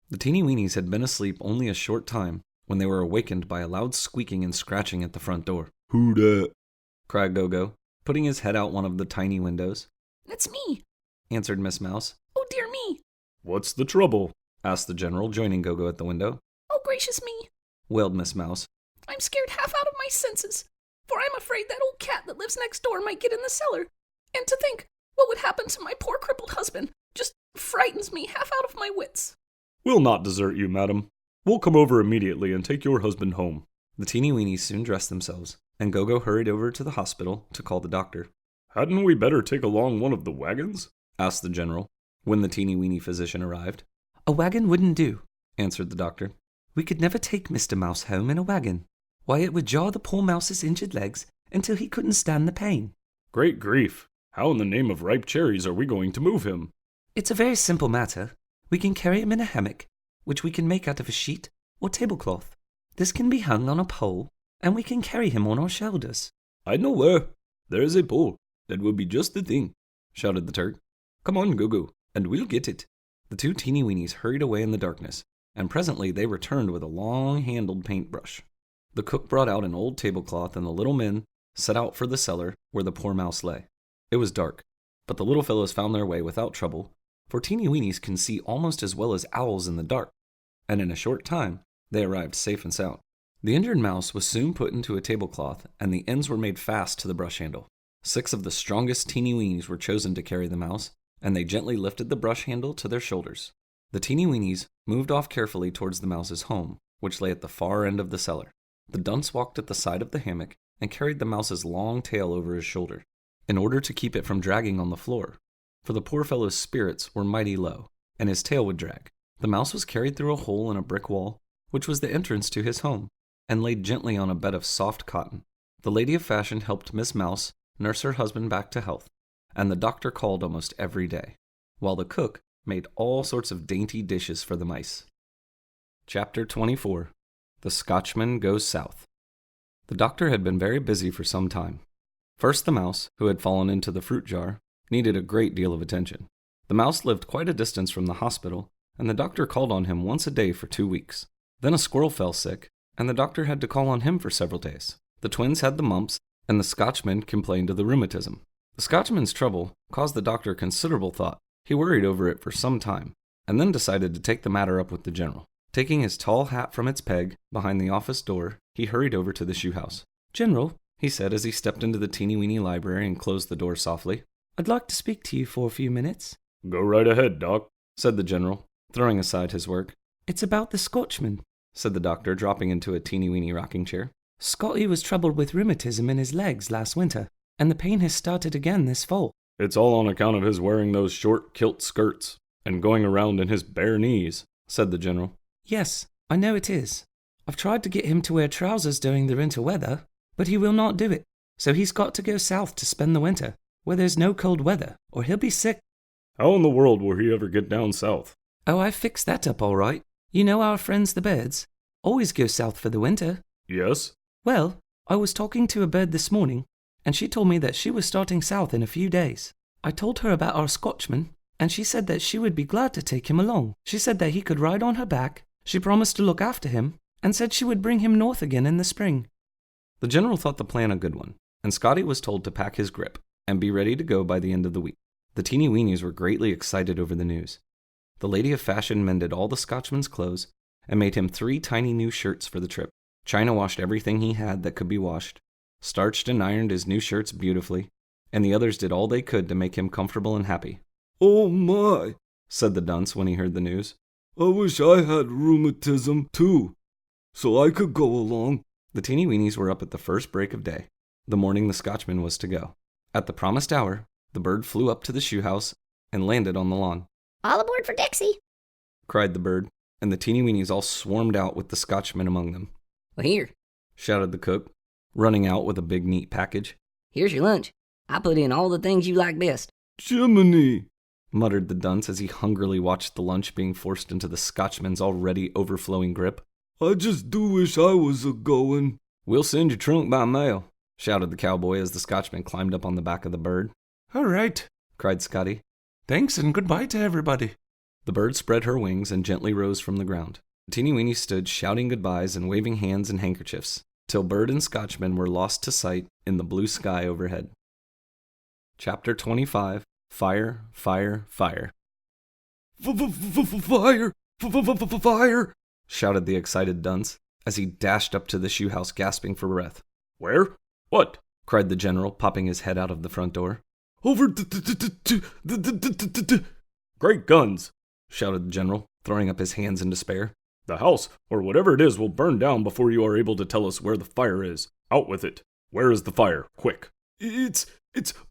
The Teenie Weenies had been asleep only a short time when they were awakened by a loud squeaking and scratching at the front door.
Who dat?
Cried Gogo, putting his head out one of the tiny windows.
That's me,
answered Miss Mouse.
Oh, dear me.
What's the trouble?
asked the general, joining Gogo at the window.
Oh, gracious me,
wailed Miss Mouse.
I'm scared half out of my senses, for I'm afraid that old cat that lives next door might get in the cellar. And to think what would happen to my poor crippled husband just frightens me half out of my wits.
We'll not desert you, madam. We'll come over immediately and take your husband home.
The Teenie Weenies soon dressed themselves, and Gogo hurried over to the hospital to call the doctor.
Hadn't we better take along one of the wagons?
asked the general, when the Teenie Weeny physician arrived.
A wagon wouldn't do,
answered the doctor.
We could never take Mr. Mouse home in a wagon. Why, it would jar the poor mouse's injured legs until he couldn't stand the pain.
Great grief! How in the name of ripe cherries are we going to move him?
It's a very simple matter. We can carry him in a hammock, which we can make out of a sheet or tablecloth. This can be hung on a pole, and we can carry him on our shoulders.
I know where. There is a pole. That will be just the thing, shouted the Turk. Come on, Gogo, and we'll get it.
The 2 Teenie Weenies hurried away in the darkness, and presently they returned with a long-handled paintbrush. The cook brought out an old tablecloth, and the little men set out for the cellar where the poor mouse lay. It was dark, but the little fellows found their way without trouble, for Teenie Weenies can see almost as well as owls in the dark, and in a short time they arrived safe and sound. The injured mouse was soon put into a tablecloth, and the ends were made fast to the brush handle. 6 of the strongest Teenie Weenies were chosen to carry the mouse, and they gently lifted the brush handle to their shoulders. The Teenie Weenies moved off carefully towards the mouse's home, which lay at the far end of the cellar. The Dunce walked at the side of the hammock and carried the mouse's long tail over his shoulder, in order to keep it from dragging on the floor, for the poor fellow's spirits were mighty low, and his tail would drag. The mouse was carried through a hole in a brick wall, which was the entrance to his home, and laid gently on a bed of soft cotton. The lady of fashion helped Miss Mouse nurse her husband back to health, and the doctor called almost every day, while the cook made all sorts of dainty dishes for the mice. Chapter 24. The Scotchman Goes South. The doctor had been very busy for some time. First, the mouse, who had fallen into the fruit jar, needed a great deal of attention. The mouse lived quite a distance from the hospital, and the doctor called on him once a day for 2 weeks. Then a squirrel fell sick, and the doctor had to call on him for several days. The twins had the mumps, and the Scotchman complained of the rheumatism. The Scotchman's trouble caused the doctor considerable thought. He worried over it for some time, and then decided to take the matter up with the general. Taking his tall hat from its peg behind the office door, he hurried over to the shoe house. "General," he said as he stepped into the Teenie Weeny library and closed the door softly, "I'd like to speak to you for a few minutes."
"Go right ahead, Doc,"
said the general, throwing aside his work.
"It's about the Scotchman," said the doctor, dropping into a Teenie Weeny rocking chair. "Scotty was troubled with rheumatism in his legs last winter, and the pain has started again this fall."
"It's all on account of his wearing those short kilt skirts and going around in his bare knees," said the general.
"Yes, I know it is. I've tried to get him to wear trousers during the winter weather, but he will not do it. So he's got to go south to spend the winter, where there's no cold weather, or he'll be sick."
"How in the world will he ever get down south?"
"Oh, I fixed that up all right. You know our friends the birds always go south for the winter."
"Yes."
"Well, I was talking to a bird this morning, and she told me that she was starting south in a few days. I told her about our Scotchman, and she said that she would be glad to take him along. She said that he could ride on her back. She promised to look after him, and said she would bring him north again in the spring."
The general thought the plan a good one, and Scotty was told to pack his grip and be ready to go by the end of the week. The Teenie Weenies were greatly excited over the news. The lady of fashion mended all the Scotchman's clothes and made him 3 tiny new shirts for the trip. China washed everything he had that could be washed, starched and ironed his new shirts beautifully, and the others did all they could to make him comfortable and happy.
"Oh my,"
said the dunce when he heard the news.
"I wish I had rheumatism too, so I could go along."
The Teenie Weenies were up at the first break of day, the morning the Scotchman was to go. At the promised hour, the bird flew up to the shoe house and landed on the lawn.
All aboard for Dixie,
cried the bird, and the Teenie Weenies all swarmed out with the Scotchman among them.
Well, here,
Shouted the cook, running out with a big neat package.
here's your lunch. I put in all the things you like best.
"Jiminy,"
Muttered the dunce as he hungrily watched the lunch being forced into the Scotchman's already overflowing grip.
"I just do wish I was a-goin'."
"We'll send your trunk by mail," shouted the cowboy as the Scotchman climbed up on the back of the bird.
"All right,"
cried Scotty.
"Thanks and goodbye to everybody."
The bird spread her wings and gently rose from the ground. The Teenie Weenies stood shouting goodbyes and waving hands and handkerchiefs, till bird and Scotchman were lost to sight in the blue sky overhead. Chapter 25. Fire, Fire, Fire.
"Fire! Fire!"
Shouted the excited dunce as he dashed up to the shoe house gasping for breath.
"Where? What?"
cried the general, popping his head out of the front door.
"Over to
"Great guns!"
shouted the general, throwing up his hands in despair.
"The house, or whatever it is, will burn down before you are able to tell us where the fire is. Out with it. Where is the fire? Quick."
It's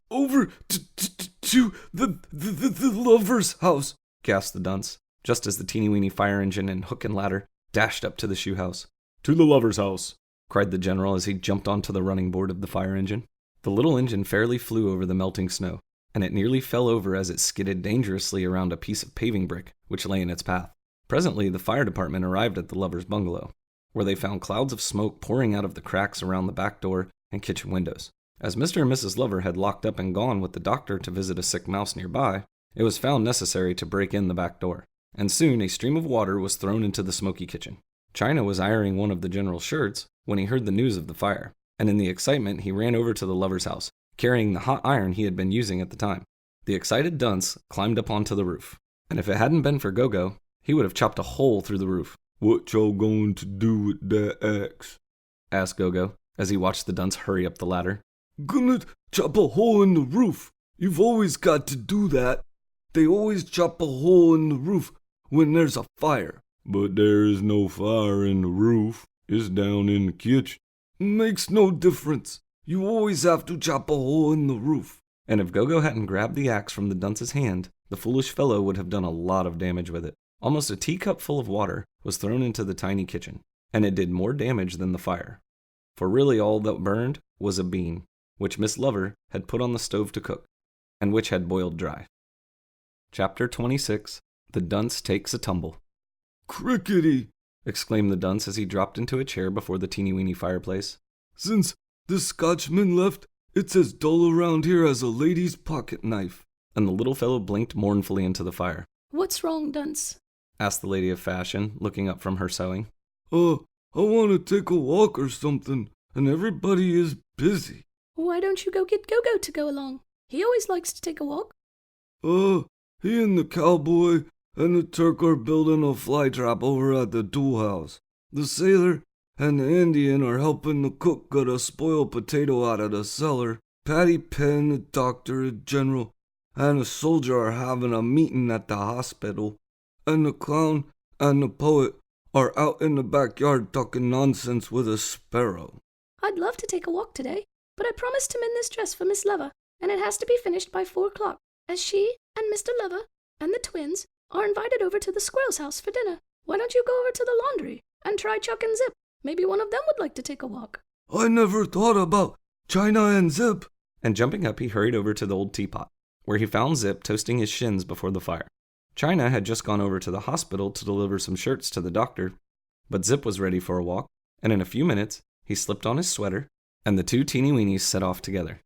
over to the lover's house,"
gasped the dunce, just as the Teenie Weeny fire engine and hook and ladder dashed up to the shoe house.
"To the lover's house,"
cried the general as he jumped onto the running board of the fire engine. The little engine fairly flew over the melting snow, and it nearly fell over as it skidded dangerously around a piece of paving brick which lay in its path. Presently, the fire department arrived at the lover's bungalow, where they found clouds of smoke pouring out of the cracks around the back door and kitchen windows. As Mr. and Mrs. Lover had locked up and gone with the doctor to visit a sick mouse nearby, it was found necessary to break in the back door, and soon a stream of water was thrown into the smoky kitchen. China was ironing one of the general's shirts when he heard the news of the fire, and in the excitement he ran over to the lover's house, carrying the hot iron he had been using at the time. The excited dunce climbed up onto the roof, and if it hadn't been for Gogo, he would have chopped a hole through the roof.
"What y'all going to do with that axe?"
asked Gogo, as he watched the dunce hurry up the ladder.
"Gonna chop a hole in the roof. You've always got to do that. They always chop a hole in the roof when there's a fire." "But there is no fire in the roof. It's down in the kitchen." "Makes no difference. You always have to chop a hole in the roof."
And if Gogo hadn't grabbed the axe from the dunce's hand, the foolish fellow would have done a lot of damage with it. Almost a teacup full of water was thrown into the tiny kitchen, and it did more damage than the fire. For really all that burned was a bean, which Miss Lover had put on the stove to cook, and which had boiled dry. Chapter 26. The Dunce Takes a Tumble.
Crickety!
Exclaimed the Dunce as he dropped into a chair before the teeny weeny fireplace.
Since the Scotchman left, it's as dull around here as a lady's pocket knife.
And the little fellow blinked mournfully into the fire.
What's wrong, Dunce?
Asked the lady of fashion, looking up from her sewing.
I want to take a walk or something, and everybody is busy.
Why don't you go get Gogo to go along? He always likes to take a walk.
He and the cowboy and the Turk are building a fly trap over at the tool house. The sailor and the Indian are helping the cook get a spoiled potato out of the cellar. Patty Penn, the doctor, a general, and a soldier are having a meeting at the hospital. And the clown and the poet are out in the backyard talking nonsense with a sparrow.
I'd love to take a walk today, but I promised to mend this dress for Miss Lover, and it has to be finished by 4 o'clock, as she and Mr. Lover and the twins are invited over to the squirrel's house for dinner. Why don't you go over to the laundry and try Chuck and Zip? Maybe one of them would like to take a walk.
I never thought about China and Zip.
And jumping up, he hurried over to the old teapot, where he found Zip toasting his shins before the fire. China had just gone over to the hospital to deliver some shirts to the doctor, but Zip was ready for a walk, and in a few minutes, he slipped on his sweater, and the two teeny weenies set off together.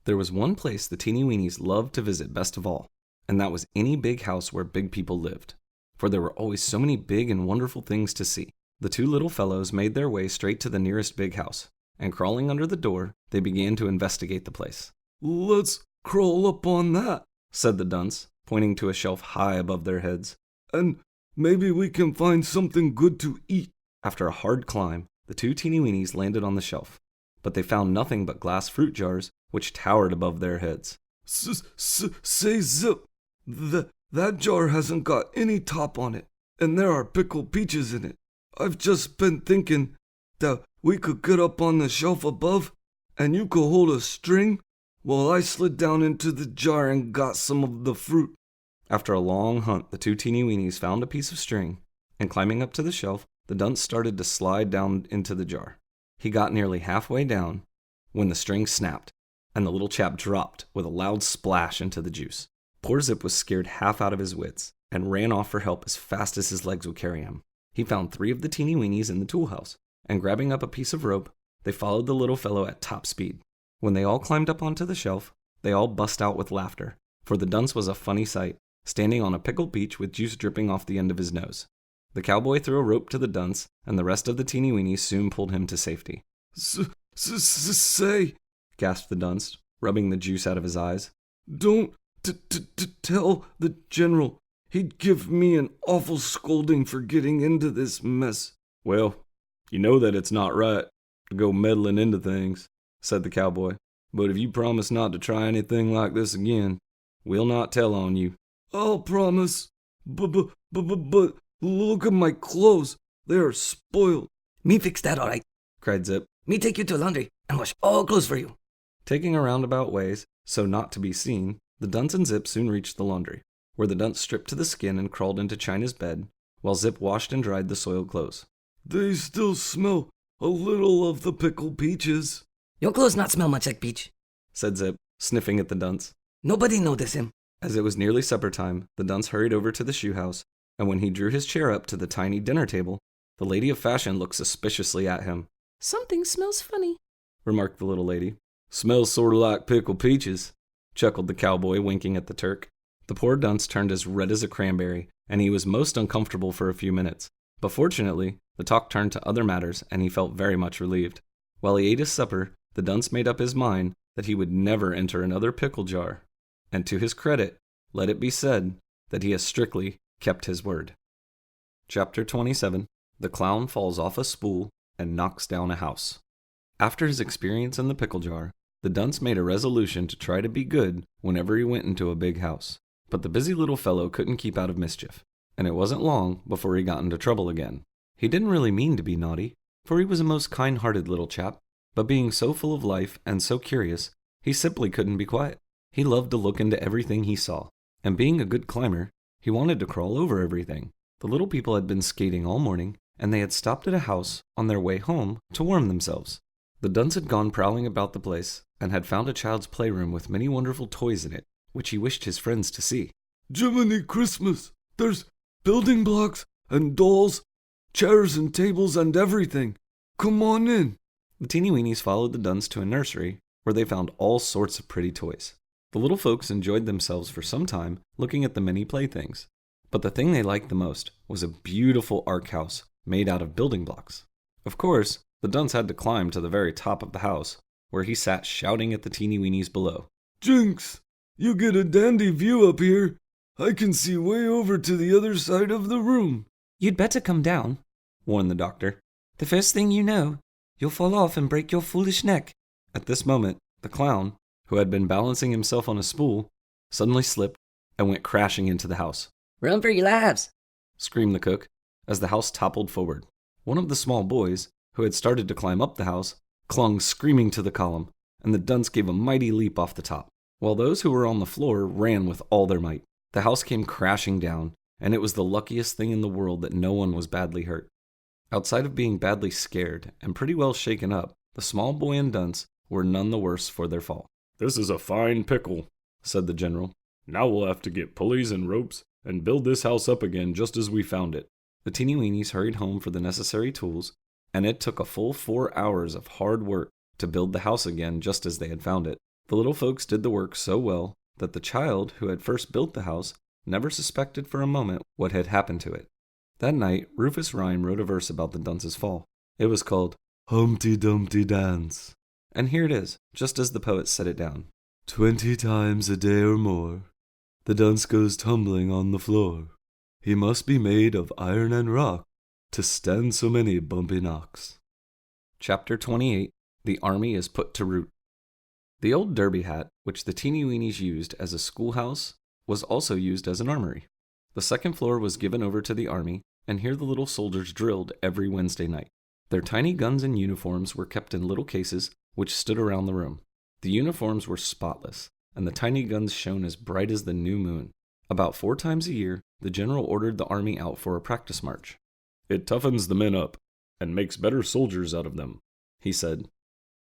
There was one place the teeny weenies loved to visit best of all, and that was any big house where big people lived, for there were always so many big and wonderful things to see. The two little fellows made their way straight to the nearest big house, and crawling under the door, they began to investigate the place.
Let's crawl up on that,
said the Dunce, pointing to a shelf high above their heads.
And maybe we can find something good to eat.
After a hard climb, the two teeny weenies landed on the shelf, but they found nothing but glass fruit jars which towered above their heads.
Say, Zip, that jar hasn't got any top on it, and there are pickled peaches in it. I've just been thinking that we could get up on the shelf above, and you could hold a string while I slid down into the jar and got some of the fruit.
After a long hunt, the two teeny weenies found a piece of string, and climbing up to the shelf, the Dunce started to slide down into the jar. He got nearly halfway down when the string snapped, and the little chap dropped with a loud splash into the juice. Poor Zip was scared half out of his wits, and ran off for help as fast as his legs would carry him. He found 3 of the teeny weenies in the tool house, and grabbing up a piece of rope, they followed the little fellow at top speed. When they all climbed up onto the shelf, they all bust out with laughter, for the Dunce was a funny sight, standing on a pickled peach with juice dripping off the end of his nose. The cowboy threw a rope to the Dunce, and the rest of the teeny weenies soon pulled him to safety.
Say,
gasped the Dunce, rubbing the juice out of his eyes.
Don't tell the general. He'd give me an awful scolding for getting into this mess.
Well, you know that it's not right to go meddling into things, said the cowboy. But if you promise not to try anything like this again, we'll not tell on you.
I'll promise. But look at my clothes. They are spoiled.
Me fix that all right.
Cried Zip.
Me take you to laundry and wash all clothes for you.
Taking a roundabout ways, so not to be seen, the Dunce and Zip soon reached the laundry, where the Dunce stripped to the skin and crawled into China's bed, while Zip washed and dried the soiled clothes.
They still smell a little of the pickled peaches.
Your clothes not smell much like peach,
said Zip, sniffing at the Dunce.
Nobody notice him.
As it was nearly supper time, the Dunce hurried over to the shoe house, and when he drew his chair up to the tiny dinner table, the lady of fashion looked suspiciously at him.
Something smells funny,
remarked the little lady.
Smells sort of like pickled peaches,
chuckled the cowboy, winking at the Turk. The poor Dunce turned as red as a cranberry, and he was most uncomfortable for a few minutes. But fortunately, the talk turned to other matters, and he felt very much relieved. While he ate his supper, the Dunce made up his mind that he would never enter another pickle jar. And to his credit, let it be said that he has strictly kept his word. Chapter 27. The Clown Falls Off a Spool and Knocks Down a House. After his experience in the pickle jar, the Dunce made a resolution to try to be good whenever he went into a big house. But the busy little fellow couldn't keep out of mischief, and it wasn't long before he got into trouble again. He didn't really mean to be naughty, for he was a most kind-hearted little chap, but being so full of life and so curious, he simply couldn't be quiet. He loved to look into everything he saw, and being a good climber, he wanted to crawl over everything. The little people had been skating all morning, and they had stopped at a house on their way home to warm themselves. The Dunce had gone prowling about the place, and had found a child's playroom with many wonderful toys in it, which he wished his friends to see.
Jiminy Christmas! There's building blocks and dolls, chairs and tables and everything. Come on in.
The Teenie Weenies followed the Dunns to a nursery where they found all sorts of pretty toys. The little folks enjoyed themselves for some time looking at the many playthings. But the thing they liked the most was a beautiful ark house made out of building blocks. Of course, the Dunce had to climb to the very top of the house, where he sat shouting at the Teenie Weenies below.
Jinx, you get a dandy view up here. I can see way over to the other side of the room.
You'd better come down,
warned the doctor.
The first thing you know, you'll fall off and break your foolish neck.
At this moment, the clown, who had been balancing himself on a spool, suddenly slipped and went crashing into the house.
Run for your lives!
Screamed the cook as the house toppled forward. One of the small boys, who had started to climb up the house, clung screaming to the column, and the Dunce gave a mighty leap off the top, while those who were on the floor ran with all their might. The house came crashing down, and it was the luckiest thing in the world that no one was badly hurt. Outside of being badly scared and pretty well shaken up, the small boy and Dunce were none the worse for their fall.
"This is a fine pickle," said the general. "Now we'll have to get pulleys and ropes and build this house up again just as we found it."
The Teenie Weenies hurried home for the necessary tools, and it took a full 4 hours of hard work to build the house again just as they had found it. The little folks did the work so well that the child who had first built the house never suspected for a moment what had happened to it. That night, Rufus Rhyme wrote a verse about the Dunce's fall. It was called Humpty Dumpty Dance. And here it is, just as the poet set it down. 20 times a day or more, the dunce goes tumbling on the floor. He must be made of iron and rock to stand so many bumpy knocks. Chapter 28. The Army is Put to Rout. The old derby hat, which the Teenie Weenies used as a schoolhouse, was also used as an armory. The second floor was given over to the army, and here the little soldiers drilled every Wednesday night. Their tiny guns and uniforms were kept in little cases which stood around the room. The uniforms were spotless, and the tiny guns shone as bright as the new moon. About 4 times a year, the general ordered the army out for a practice march.
"It toughens the men up and makes better soldiers out of them,"
he said.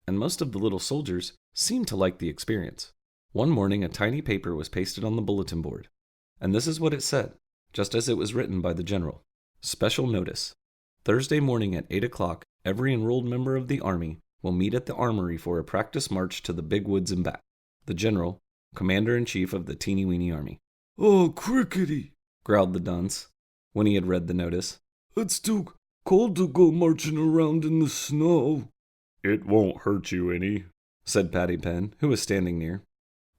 And most of the little soldiers seemed to like the experience. One morning, a tiny paper was pasted on the bulletin board, and this is what it said, just as it was written by the general. Special notice. Thursday morning at 8 o'clock, every enrolled member of the army will meet at the armory for a practice march to the big woods and back. The general, commander-in-chief of the Teenie Weeny army.
Oh, crickety,
growled the Dunce when he had read the notice.
It's too cold to go marching around in the snow.
"It won't hurt you any,"
said Patty Penn, who was standing near.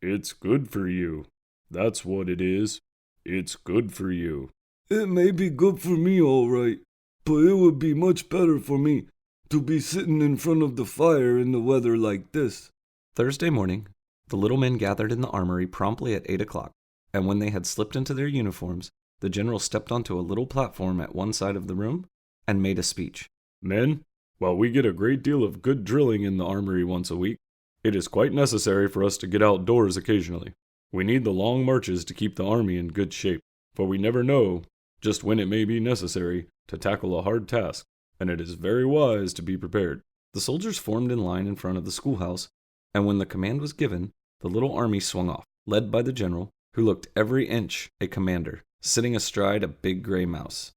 "It's good for you. That's what it is. It's good for you."
It may be good for me, all right, but it would be much better for me to be sitting in front of the fire in the weather like this.
Thursday morning, the little men gathered in the armory promptly at 8 o'clock, and when they had slipped into their uniforms, the general stepped onto a little platform at one side of the room and made a speech.
"Men, while we get a great deal of good drilling in the armory once a week, it is quite necessary for us to get outdoors occasionally. We need the long marches to keep the army in good shape, for we never know just when it may be necessary to tackle a hard task, and it is very wise to be prepared."
The soldiers formed in line in front of the schoolhouse, and when the command was given, the little army swung off, led by the general, who looked every inch a commander, sitting astride a big gray mouse.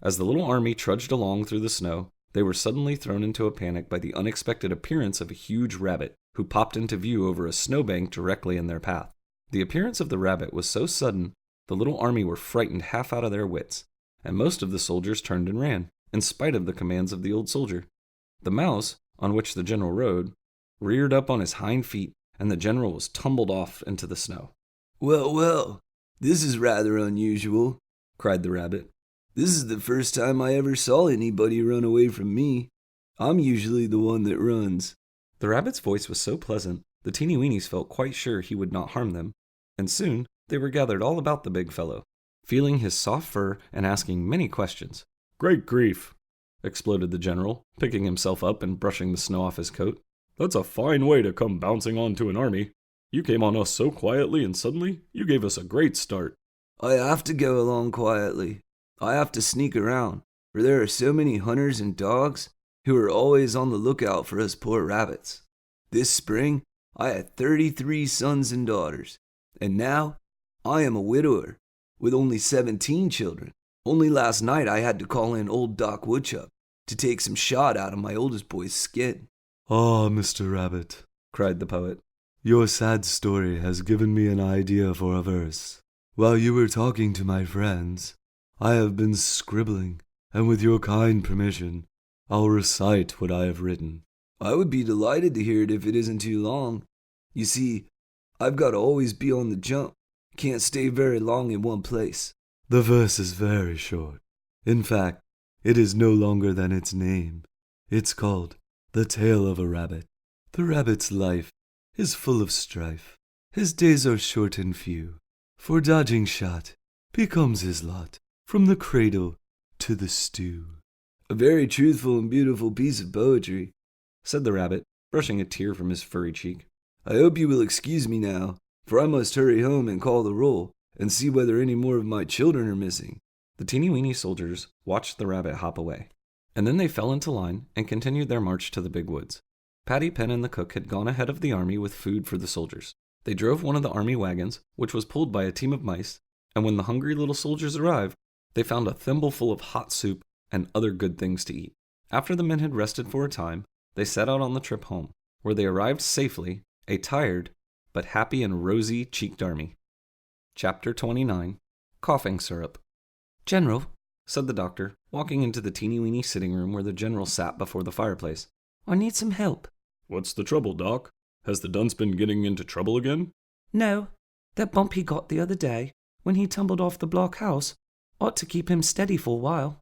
As the little army trudged along through the snow, they were suddenly thrown into a panic by the unexpected appearance of a huge rabbit, who popped into view over a snowbank directly in their path. The appearance of the rabbit was so sudden, the little army were frightened half out of their wits, and most of the soldiers turned and ran, in spite of the commands of the old soldier. The mouse, on which the general rode, reared up on his hind feet, and the general was tumbled off into the snow.
"Well, well, this is rather unusual,"
cried the rabbit.
"This is the first time I ever saw anybody run away from me. I'm usually the one that runs."
The rabbit's voice was so pleasant, the Teenie Weenies felt quite sure he would not harm them, and soon they were gathered all about the big fellow, feeling his soft fur and asking many questions.
"Great grief!"
exploded the general, picking himself up and brushing the snow off his coat.
"That's a fine way to come bouncing onto an army. You came on us so quietly, and suddenly you gave us a great start."
"I have to go along quietly. I have to sneak around, for there are so many hunters and dogs who are always on the lookout for us poor rabbits. This spring, I had 33 sons and daughters, and now I am a widower, with only 17 children. Only last night I had to call in old Doc Woodchuck to take some shot out of my oldest boy's skin.
Ah, Mr. Rabbit,
cried the poet.
your sad story has given me an idea for a verse. While you were talking to my friends, I have been scribbling, and with your kind permission, I'll recite what I have written.
I would be delighted to hear it if it isn't too long. You see, I've got to always be on the jump. Can't stay very long in one place.
The verse is very short. In fact, it is no longer than its name. It's called The Tale of a Rabbit. The rabbit's life is full of strife. His days are short and few, for dodging shot becomes his lot, from the cradle to the stew.
A very truthful and beautiful piece of poetry,
said the rabbit, brushing a tear from his furry cheek.
I hope you will excuse me now, for I must hurry home and call the roll, and see whether any more of my children are missing.
The teeny-weeny soldiers watched the rabbit hop away, and then they fell into line and continued their march to the big woods. Patty Penn and the cook had gone ahead of the army with food for the soldiers. They drove one of the army wagons, which was pulled by a team of mice, and when the hungry little soldiers arrived, they found a thimbleful of hot soup and other good things to eat. After the men had rested for a time, they set out on the trip home, where they arrived safely, a tired but happy and rosy-cheeked army. Chapter 29. Coughing Syrup.
General,
said the doctor, walking into the teeny-weeny sitting room where the general sat before the fireplace.
I need some help.
What's the trouble, Doc? Has the Dunce been getting into trouble again?
No, that bump he got the other day, when he tumbled off the block house, ought to keep him steady for a while.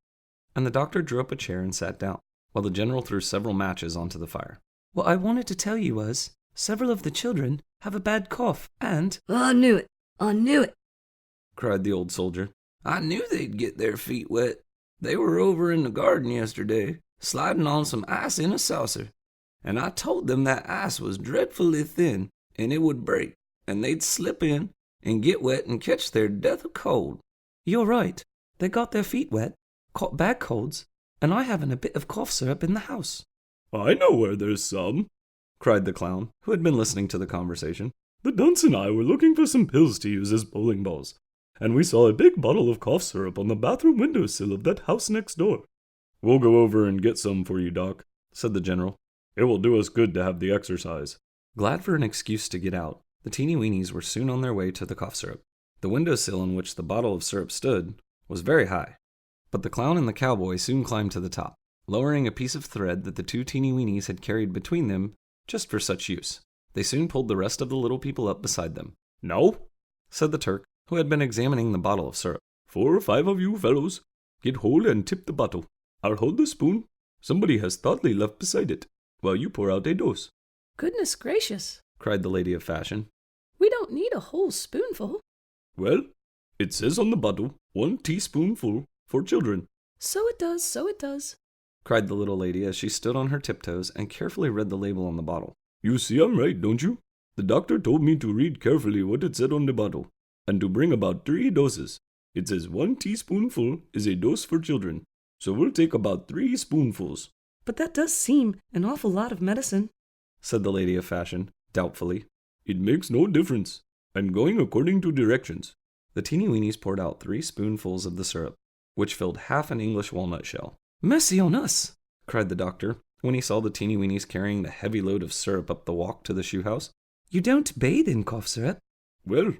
And the doctor drew up a chair and sat down, while the general threw several matches onto the fire.
What I wanted to tell you was, several of the children have a bad cough, and...
I knew it! I knew it!
Cried the old soldier.
I knew they'd get their feet wet. They were over in the garden yesterday, sliding on some ice in a saucer. And I told them that ice was dreadfully thin, and it would break, and they'd slip in and get wet and catch their death of cold.
You're right. They got their feet wet, caught bad colds, and I haven't a bit of cough syrup in the house.
I know where there's some,
cried the clown, who had been listening to the conversation.
The Dunce and I were looking for some pills to use as bowling balls, and we saw a big bottle of cough syrup on the bathroom windowsill of that house next door. We'll go over and get some for you, Doc,
said the general.
It will do us good to have the exercise.
Glad for an excuse to get out, the teeny weenies were soon on their way to the cough syrup. The windowsill on which the bottle of syrup stood was very high, but the clown and the cowboy soon climbed to the top, lowering a piece of thread that the two teeny weenies had carried between them just for such use. They soon pulled the rest of the little people up beside them.
Now,
said the Turk, who had been examining the bottle of syrup,
4 or 5 of you fellows, get hold and tip the bottle. I'll hold the spoon. Somebody has thoughtfully left beside it, while you pour out a dose.
Goodness gracious,
cried the lady of fashion.
We don't need a whole spoonful.
Well, it says on the bottle, 1 teaspoonful for children.
So it does, so it does,
cried the little lady as she stood on her tiptoes and carefully read the label on the bottle.
You see I'm right, don't you? The doctor told me to read carefully what it said on the bottle, and to bring about 3 doses. It says 1 teaspoonful is a dose for children, so we'll take about 3 spoonfuls.
But that does seem an awful lot of medicine,
said the lady of fashion, doubtfully.
It makes no difference. I'm going according to directions.
The teeny weenies poured out 3 spoonfuls of the syrup, which filled half an English walnut shell.
Mercy on us,
cried the doctor, when he saw the teeny weenies carrying the heavy load of syrup up the walk to the shoe house.
You don't bathe in cough syrup.
Well,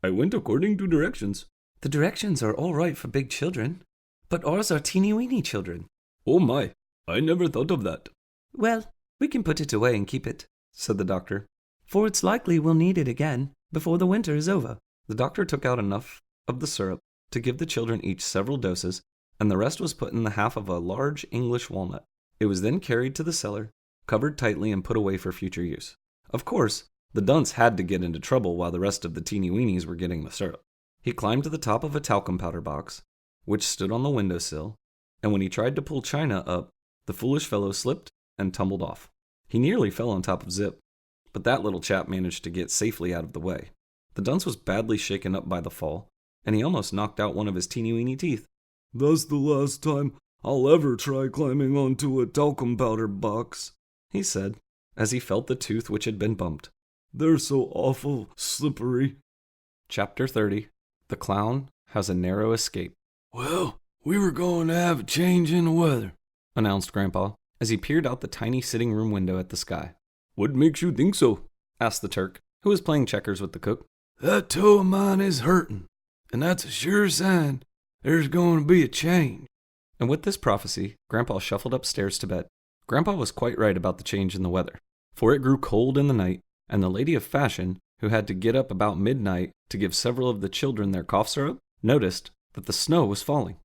I went according to directions.
The directions are all right for big children, but ours are teeny-weeny children.
Oh my, I never thought of that.
Well, we can put it away and keep it,
said the doctor,
for it's likely we'll need it again before the winter is over.
The doctor took out enough of the syrup to give the children each several doses, and the rest was put in the half of a large English walnut. It was then carried to the cellar, covered tightly and put away for future use. Of course, the dunce had to get into trouble while the rest of the teeny weenies were getting the syrup. He climbed to the top of a talcum powder box, which stood on the windowsill, and when he tried to pull China up, the foolish fellow slipped and tumbled off. He nearly fell on top of Zip, but that little chap managed to get safely out of the way. The dunce was badly shaken up by the fall, and he almost knocked out one of his teeny weeny teeth.
That's the last time I'll ever try climbing onto a talcum powder box,
he said, as he felt the tooth which had been bumped.
They're so awful slippery.
Chapter 30. The clown has a narrow escape,
Well, we were going to have a change in the weather.
announced Grandpa as he peered out the tiny sitting room window at the sky.
What makes you think so?
Asked the Turk, who was playing checkers with the cook.
That toe of mine is hurting, and that's a sure sign there's going to be a change.
And with this prophecy, Grandpa shuffled upstairs to bed. Grandpa was quite right about the change in the weather, for it grew cold in the night, and the lady of fashion, who had to get up about midnight to give several of the children their cough syrup, noticed that the snow was falling.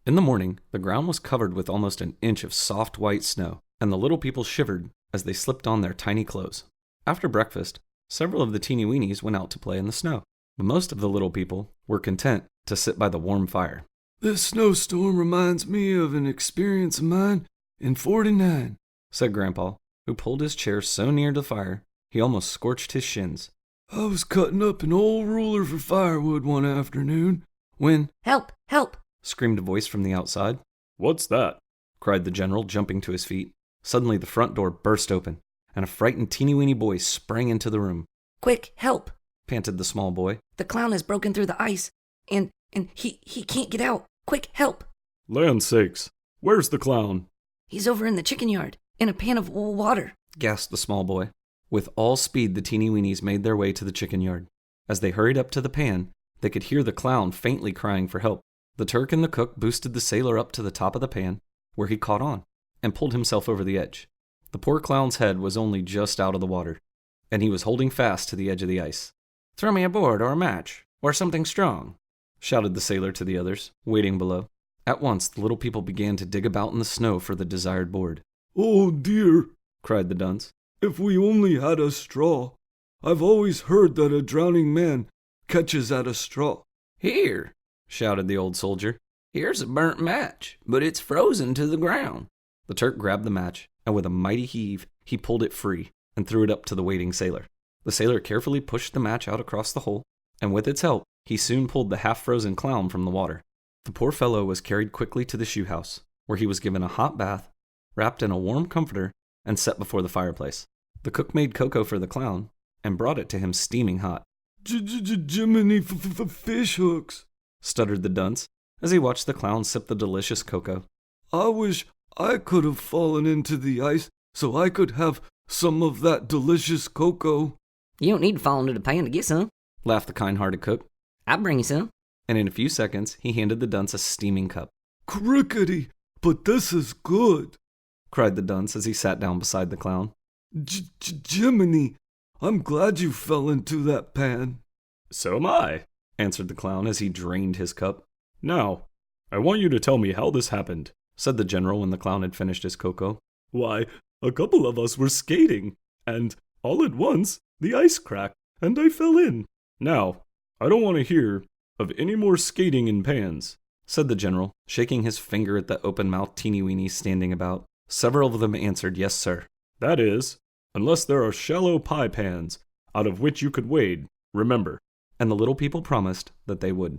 In the morning, the ground was covered with almost an inch of soft white snow, and the little people shivered as they slipped on their tiny clothes. After breakfast, several of the teeny weenies went out to play in the snow, but most of the little people were content to sit by the warm fire.
This snowstorm reminds me of an experience of mine in '49,
said Grandpa, who pulled his chair so near the fire he almost scorched his shins.
I was cutting up an old ruler for firewood one afternoon when,
Help! Help!
Screamed a voice from the outside.
What's that?
Cried the general, jumping to his feet. Suddenly the front door burst open, and a frightened teeny-weeny boy sprang into the room.
Quick, help!
Panted the small boy.
The clown has broken through the ice, and he can't get out. Quick, help!
Land sakes, where's the clown?
He's over in the chicken yard, in a pan of water.
Gasped the small boy. With all speed the teeny-weenies made their way to the chicken yard. As they hurried up to the pan, they could hear the clown faintly crying for help. The Turk and the cook boosted the sailor up to the top of the pan, where he caught on, and pulled himself over the edge. The poor clown's head was only just out of the water, and he was holding fast to the edge of the ice. "Throw me a board or a match, or something strong," shouted the sailor to the others, waiting below. At once the little people began to dig about in the snow for the desired board.
Oh dear,
Cried the Dunce.
if we only had a straw. I've always heard that a drowning man catches at a straw.
Here,
Shouted the old soldier.
here's a burnt match, but it's frozen to the ground.
The Turk grabbed the match, and with a mighty heave, he pulled it free and threw it up to the waiting sailor. The sailor carefully pushed the match out across the hole, and with its help, he soon pulled the half-frozen clown from the water. The poor fellow was carried quickly to the shoe house, where he was given a hot bath, wrapped in a warm comforter, and set before the fireplace. The cook made cocoa for the clown, and brought it to him steaming hot.
Jiminy fish hooks.
Stuttered the Dunce, as he watched the clown sip the delicious cocoa.
I wish I could have fallen into the ice so I could have some of that delicious cocoa.
You don't need to fall into the pan to get some.
Laughed the kind-hearted cook,
I'll bring you some.
and in a few seconds he handed the Dunce a steaming cup.
Crickety, but this is good.
Cried the Dunce as he sat down beside the clown.
Jiminy, I'm glad you fell into that pan.
So am I,
Answered the clown as he drained his cup.
Now, I want you to tell me how this happened.
Said the general when the clown had finished his cocoa.
Why, a couple of us were skating, and all at once, the ice cracked, and I fell in. Now, I don't want to hear of any more skating in pans.
Said the general, shaking his finger at the open-mouthed teeny-weenies standing about. Several of them answered, "Yes, sir."
That is, unless there are shallow pie pans, out of which you could wade, remember.
And the little people promised that they would.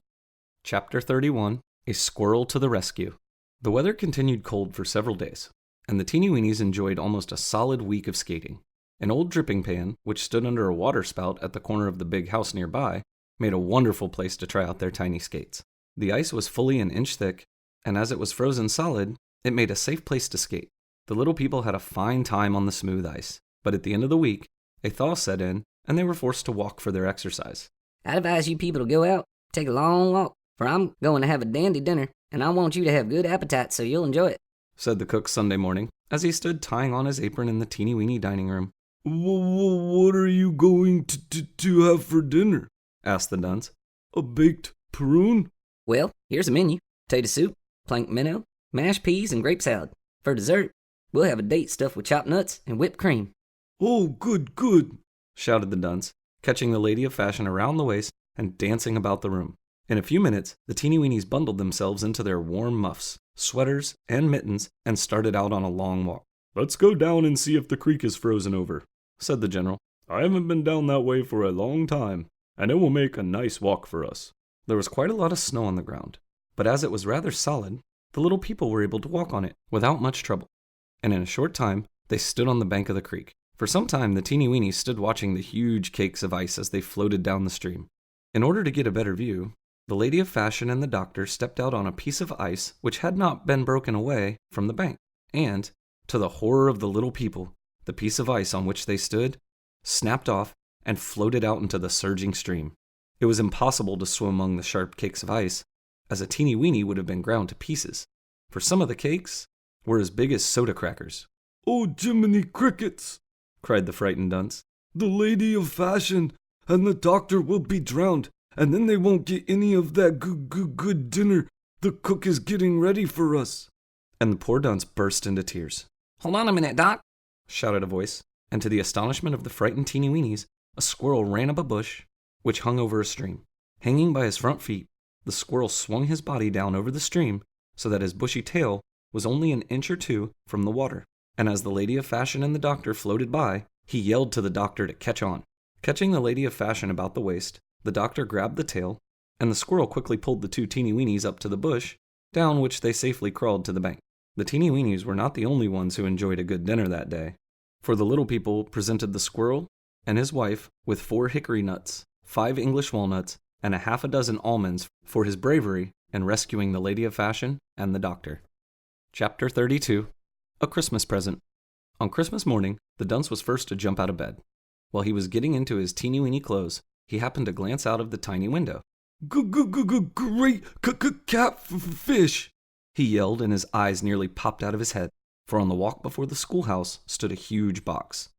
Chapter 31, A Squirrel to the Rescue. The weather continued cold for several days, and the teeny-weenies enjoyed almost a solid week of skating. An old dripping pan, which stood under a water spout at the corner of the big house nearby, made a wonderful place to try out their tiny skates. The ice was fully an inch thick, and as it was frozen solid, it made a safe place to skate. The little people had a fine time on the smooth ice, but at the end of the week, a thaw set in, and they were forced to walk for their exercise.
I'd advise you people to go out, take a long walk, for I'm going to have a dandy dinner, and I want you to have good appetite so you'll enjoy it.
Said the cook Sunday morning, as he stood tying on his apron in the teeny-weeny dining room.
What are you going to have for dinner?
Asked the Dunce.
A baked prune?
Well, here's a menu. Potato soup, plank minnow, mashed peas, and grape salad. For dessert, we'll have a date stuffed with chopped nuts and whipped cream.
Oh, good.
Shouted the Dunce, catching the lady of fashion around the waist and dancing about the room. In a few minutes, the teeny-weenies bundled themselves into their warm muffs, sweaters, and mittens and started out on a long walk.
Let's go down and see if the creek is frozen over,
Said the general.
I haven't been down that way for a long time, and it will make a nice walk for us.
There was quite a lot of snow on the ground, but as it was rather solid, the little people were able to walk on it without much trouble. And in a short time, they stood on the bank of the creek. For some time, the teeny-weenies stood watching the huge cakes of ice as they floated down the stream. In order to get a better view, The Lady of Fashion and the doctor stepped out on a piece of ice which had not been broken away from the bank, and, to the horror of the little people, the piece of ice on which they stood snapped off and floated out into the surging stream. It was impossible to swim among the sharp cakes of ice, as a teeny weeny would have been ground to pieces, for some of the cakes were as big as soda crackers.
"Oh, Jiminy Crickets!"
cried the frightened Dunce.
"The Lady of Fashion and the doctor will be drowned, and then they won't get any of that good dinner the cook is getting ready for us."
And the poor Dunce burst into tears.
Hold on a minute, Doc,
shouted a voice, and to the astonishment of the frightened teeny weenies, a squirrel ran up a bush which hung over a stream. Hanging by his front feet, the squirrel swung his body down over the stream so that his bushy tail was only an inch or two from the water. And as the Lady of Fashion and the doctor floated by, he yelled to the doctor to catch on. Catching the Lady of Fashion about the waist, the doctor grabbed the tail, and the squirrel quickly pulled the two teeny weenies up to the bush, down which they safely crawled to the bank. The teeny weenies were not the only ones who enjoyed a good dinner that day, for the little people presented the squirrel and his wife with 4 hickory nuts, 5 English walnuts, and a half a dozen almonds for his bravery in rescuing the Lady of Fashion and the doctor. Chapter 32. A Christmas Present. On Christmas morning, the Dunce was first to jump out of bed. While he was getting into his teeny weeny clothes, he happened to glance out of the tiny window.
Great catfish!"
he yelled, and his eyes nearly popped out of his head, for on the walk before the schoolhouse stood a huge box.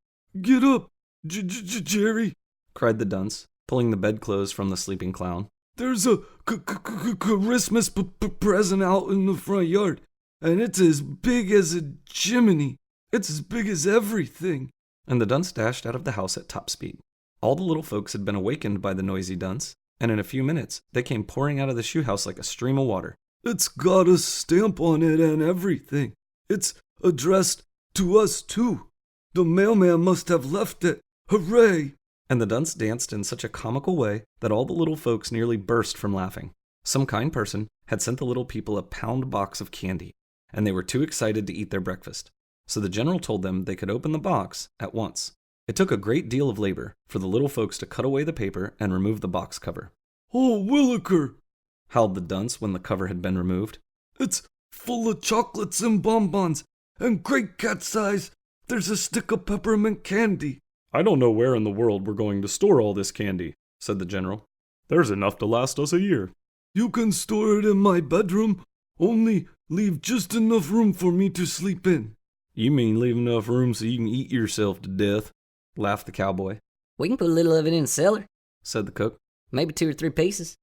"Get up, Jerry!"
cried the Dunce, pulling the bedclothes from the sleeping clown.
"There's a Christmas present out in the front yard, and it's as big as a chimney. It's as big as everything."
And the Dunce dashed out of the house at top speed. All the little folks had been awakened by the noisy Dunce, and in a few minutes they came pouring out of the shoe house like a stream of water.
"It's got a stamp on it and everything. It's addressed to us, too. The mailman must have left it. Hooray!"
And the Dunce danced in such a comical way that all the little folks nearly burst from laughing. Some kind person had sent the little people a pound box of candy, and they were too excited to eat their breakfast. So the general told them they could open the box at once. It took a great deal of labor for the little folks to cut away the paper and remove the box cover.
"Oh, Williker!"
howled the Dunce when the cover had been removed.
"It's full of chocolates and bonbons, and great cat size. There's a stick of peppermint candy."
"I don't know where in the world we're going to store all this candy," said the general. "There's enough to last us a year."
"You can store it in my bedroom, only leave just enough room for me to sleep in."
"You mean leave enough room so you can eat yourself to death?" laughed the cowboy.
We can put a little of it in the cellar.
Said the cook.
Maybe 2 or 3 pieces.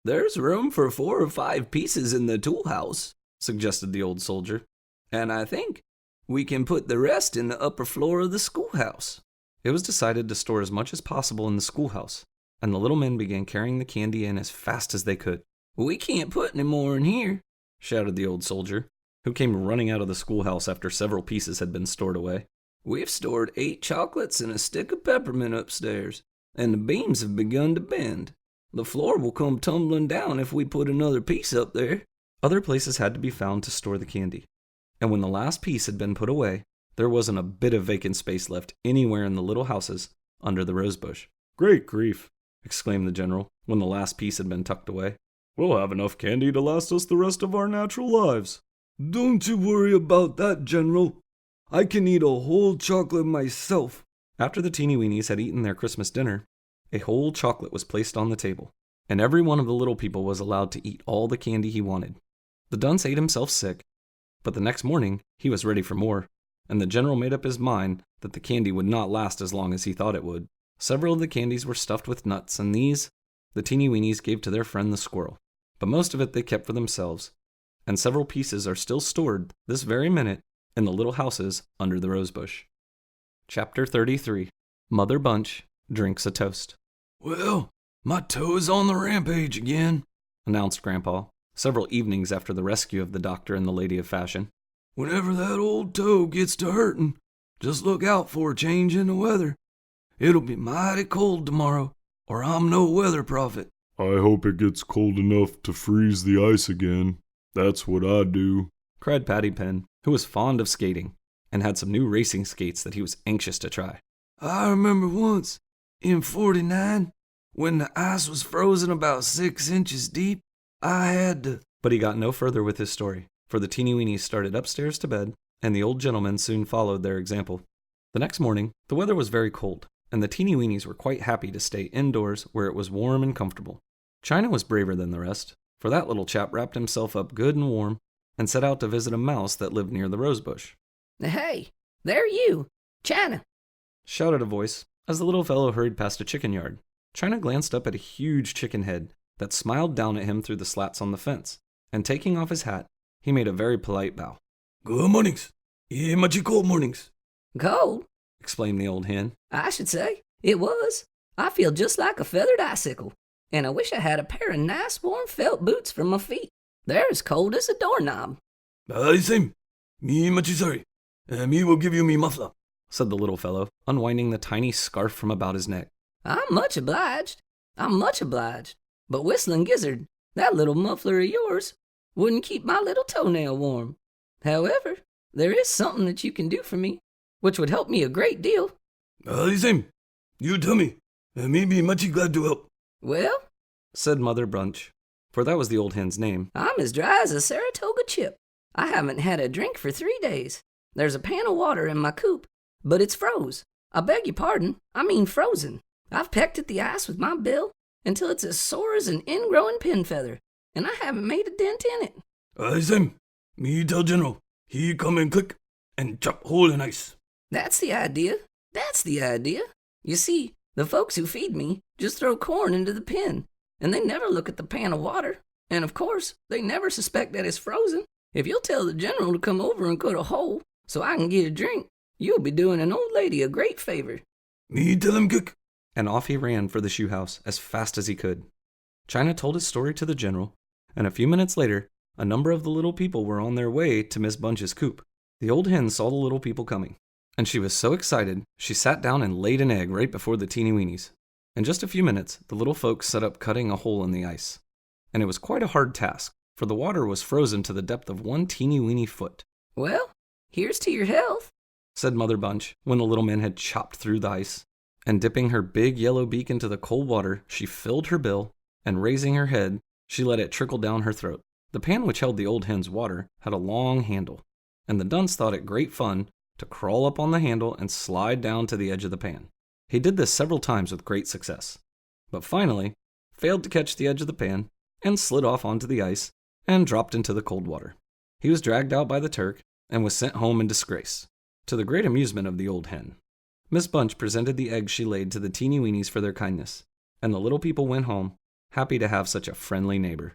"There's room for 4 or 5 pieces in the tool house,"
suggested the old soldier.
"and I think we can put the rest in the upper floor of the schoolhouse."
It was decided to store as much as possible in the schoolhouse, and the little men began carrying the candy in as fast as they could.
"We can't put any more in here,"
shouted the old soldier, who came running out of the schoolhouse after several pieces had been stored away.
"We've stored 8 chocolates and a stick of peppermint upstairs, and the beams have begun to bend. The floor will come tumbling down if we put another piece up there."
Other places had to be found to store the candy, and when the last piece had been put away, there wasn't a bit of vacant space left anywhere in the little houses under the rosebush.
"Great grief,"
exclaimed the general, when the last piece had been tucked away.
"We'll have enough candy to last us the rest of our natural lives."
"Don't you worry about that, General. I can eat a whole chocolate myself."
After the teeny weenies had eaten their Christmas dinner, a whole chocolate was placed on the table, and every one of the little people was allowed to eat all the candy he wanted. The Dunce ate himself sick, but the next morning he was ready for more, and the general made up his mind that the candy would not last as long as he thought it would. Several of the candies were stuffed with nuts, and these the teeny weenies gave to their friend the squirrel, but most of it they kept for themselves, and several pieces are still stored this very minute in the little houses under the rosebush. Chapter 33. Mother Bunch Drinks a Toast.
"Well, my toe's on the rampage again,"
announced Grandpa, several evenings after the rescue of the doctor and the Lady of Fashion.
"Whenever that old toe gets to hurtin', just look out for a change in the weather. It'll be mighty cold tomorrow, or I'm no weather prophet."
"I hope it gets cold enough to freeze the ice again. That's what I do,"
cried Patty Penn, who was fond of skating, and had some new racing skates that he was anxious to try.
"I remember once, in '49,
When the ice was frozen about 6 inches deep, I had to.
But he got no further with his story, for the Teenie Weenies started upstairs to bed, and the old gentleman soon followed their example. The next morning, the weather was very cold, and the Teenie Weenies were quite happy to stay indoors where it was warm and comfortable. China was braver than the rest, for that little chap wrapped himself up good and warm and set out to visit a mouse that lived near the rosebush.
Hey, there you, China.
Shouted a voice as the little fellow hurried past a chicken yard. China glanced up at a huge chicken head that smiled down at him through the slats on the fence, and taking off his hat, he made a very polite bow.
Good mornings. Much cold mornings.
Cold,
Exclaimed the old hen.
I should say. It was. I feel just like a feathered icicle, and I wish I had a pair of nice warm felt boots for my feet. They're as cold as a doorknob.
Same. Me much sorry. Me will give you me muffler.
Said the little fellow, unwinding the tiny scarf from about his neck.
I'm much obliged. But Whistling Gizzard, that little muffler of yours, wouldn't keep my little toenail warm. However, there is something that you can do for me, which would help me a great deal.
Same. You tell me. Me be much glad to help.
Well,
Said Mother Bunch, for that was the old hen's name.
I'm as dry as a Saratoga chip. I haven't had a drink for 3 days. There's a pan of water in my coop, but it's froze. I beg your pardon, I mean frozen. I've pecked at the ice with my bill until it's as sore as an ingrowing pin feather, and I haven't made a dent in it.
Same. Me tell General. He come and click and chop hole in ice.
That's the idea. You see, the folks who feed me just throw corn into the pen, and they never look at the pan of water. And of course, they never suspect that it's frozen. If you'll tell the General to come over and cut a hole so I can get a drink, you'll be doing an old lady a great favor.
Me tell him kick.
And off he ran for the shoe house as fast as he could. China told his story to the general, and a few minutes later, a number of the little people were on their way to Miss Bunch's coop. The old hen saw the little people coming, and she was so excited, she sat down and laid an egg right before the Teenie Weenies. In just a few minutes, the little folks set up cutting a hole in the ice. And it was quite a hard task, for the water was frozen to the depth of one teeny weeny foot.
Well, here's to your health,
said Mother Bunch, when the little men had chopped through the ice. And dipping her big yellow beak into the cold water, she filled her bill, and raising her head, she let it trickle down her throat. The pan which held the old hen's water had a long handle, and the dunce thought it great fun to crawl up on the handle and slide down to the edge of the pan. He did this several times with great success, but finally failed to catch the edge of the pan and slid off onto the ice and dropped into the cold water. He was dragged out by the Turk and was sent home in disgrace, to the great amusement of the old hen. Miss Bunch presented the eggs she laid to the Teenie Weenies for their kindness, and the little people went home, happy to have such a friendly neighbor.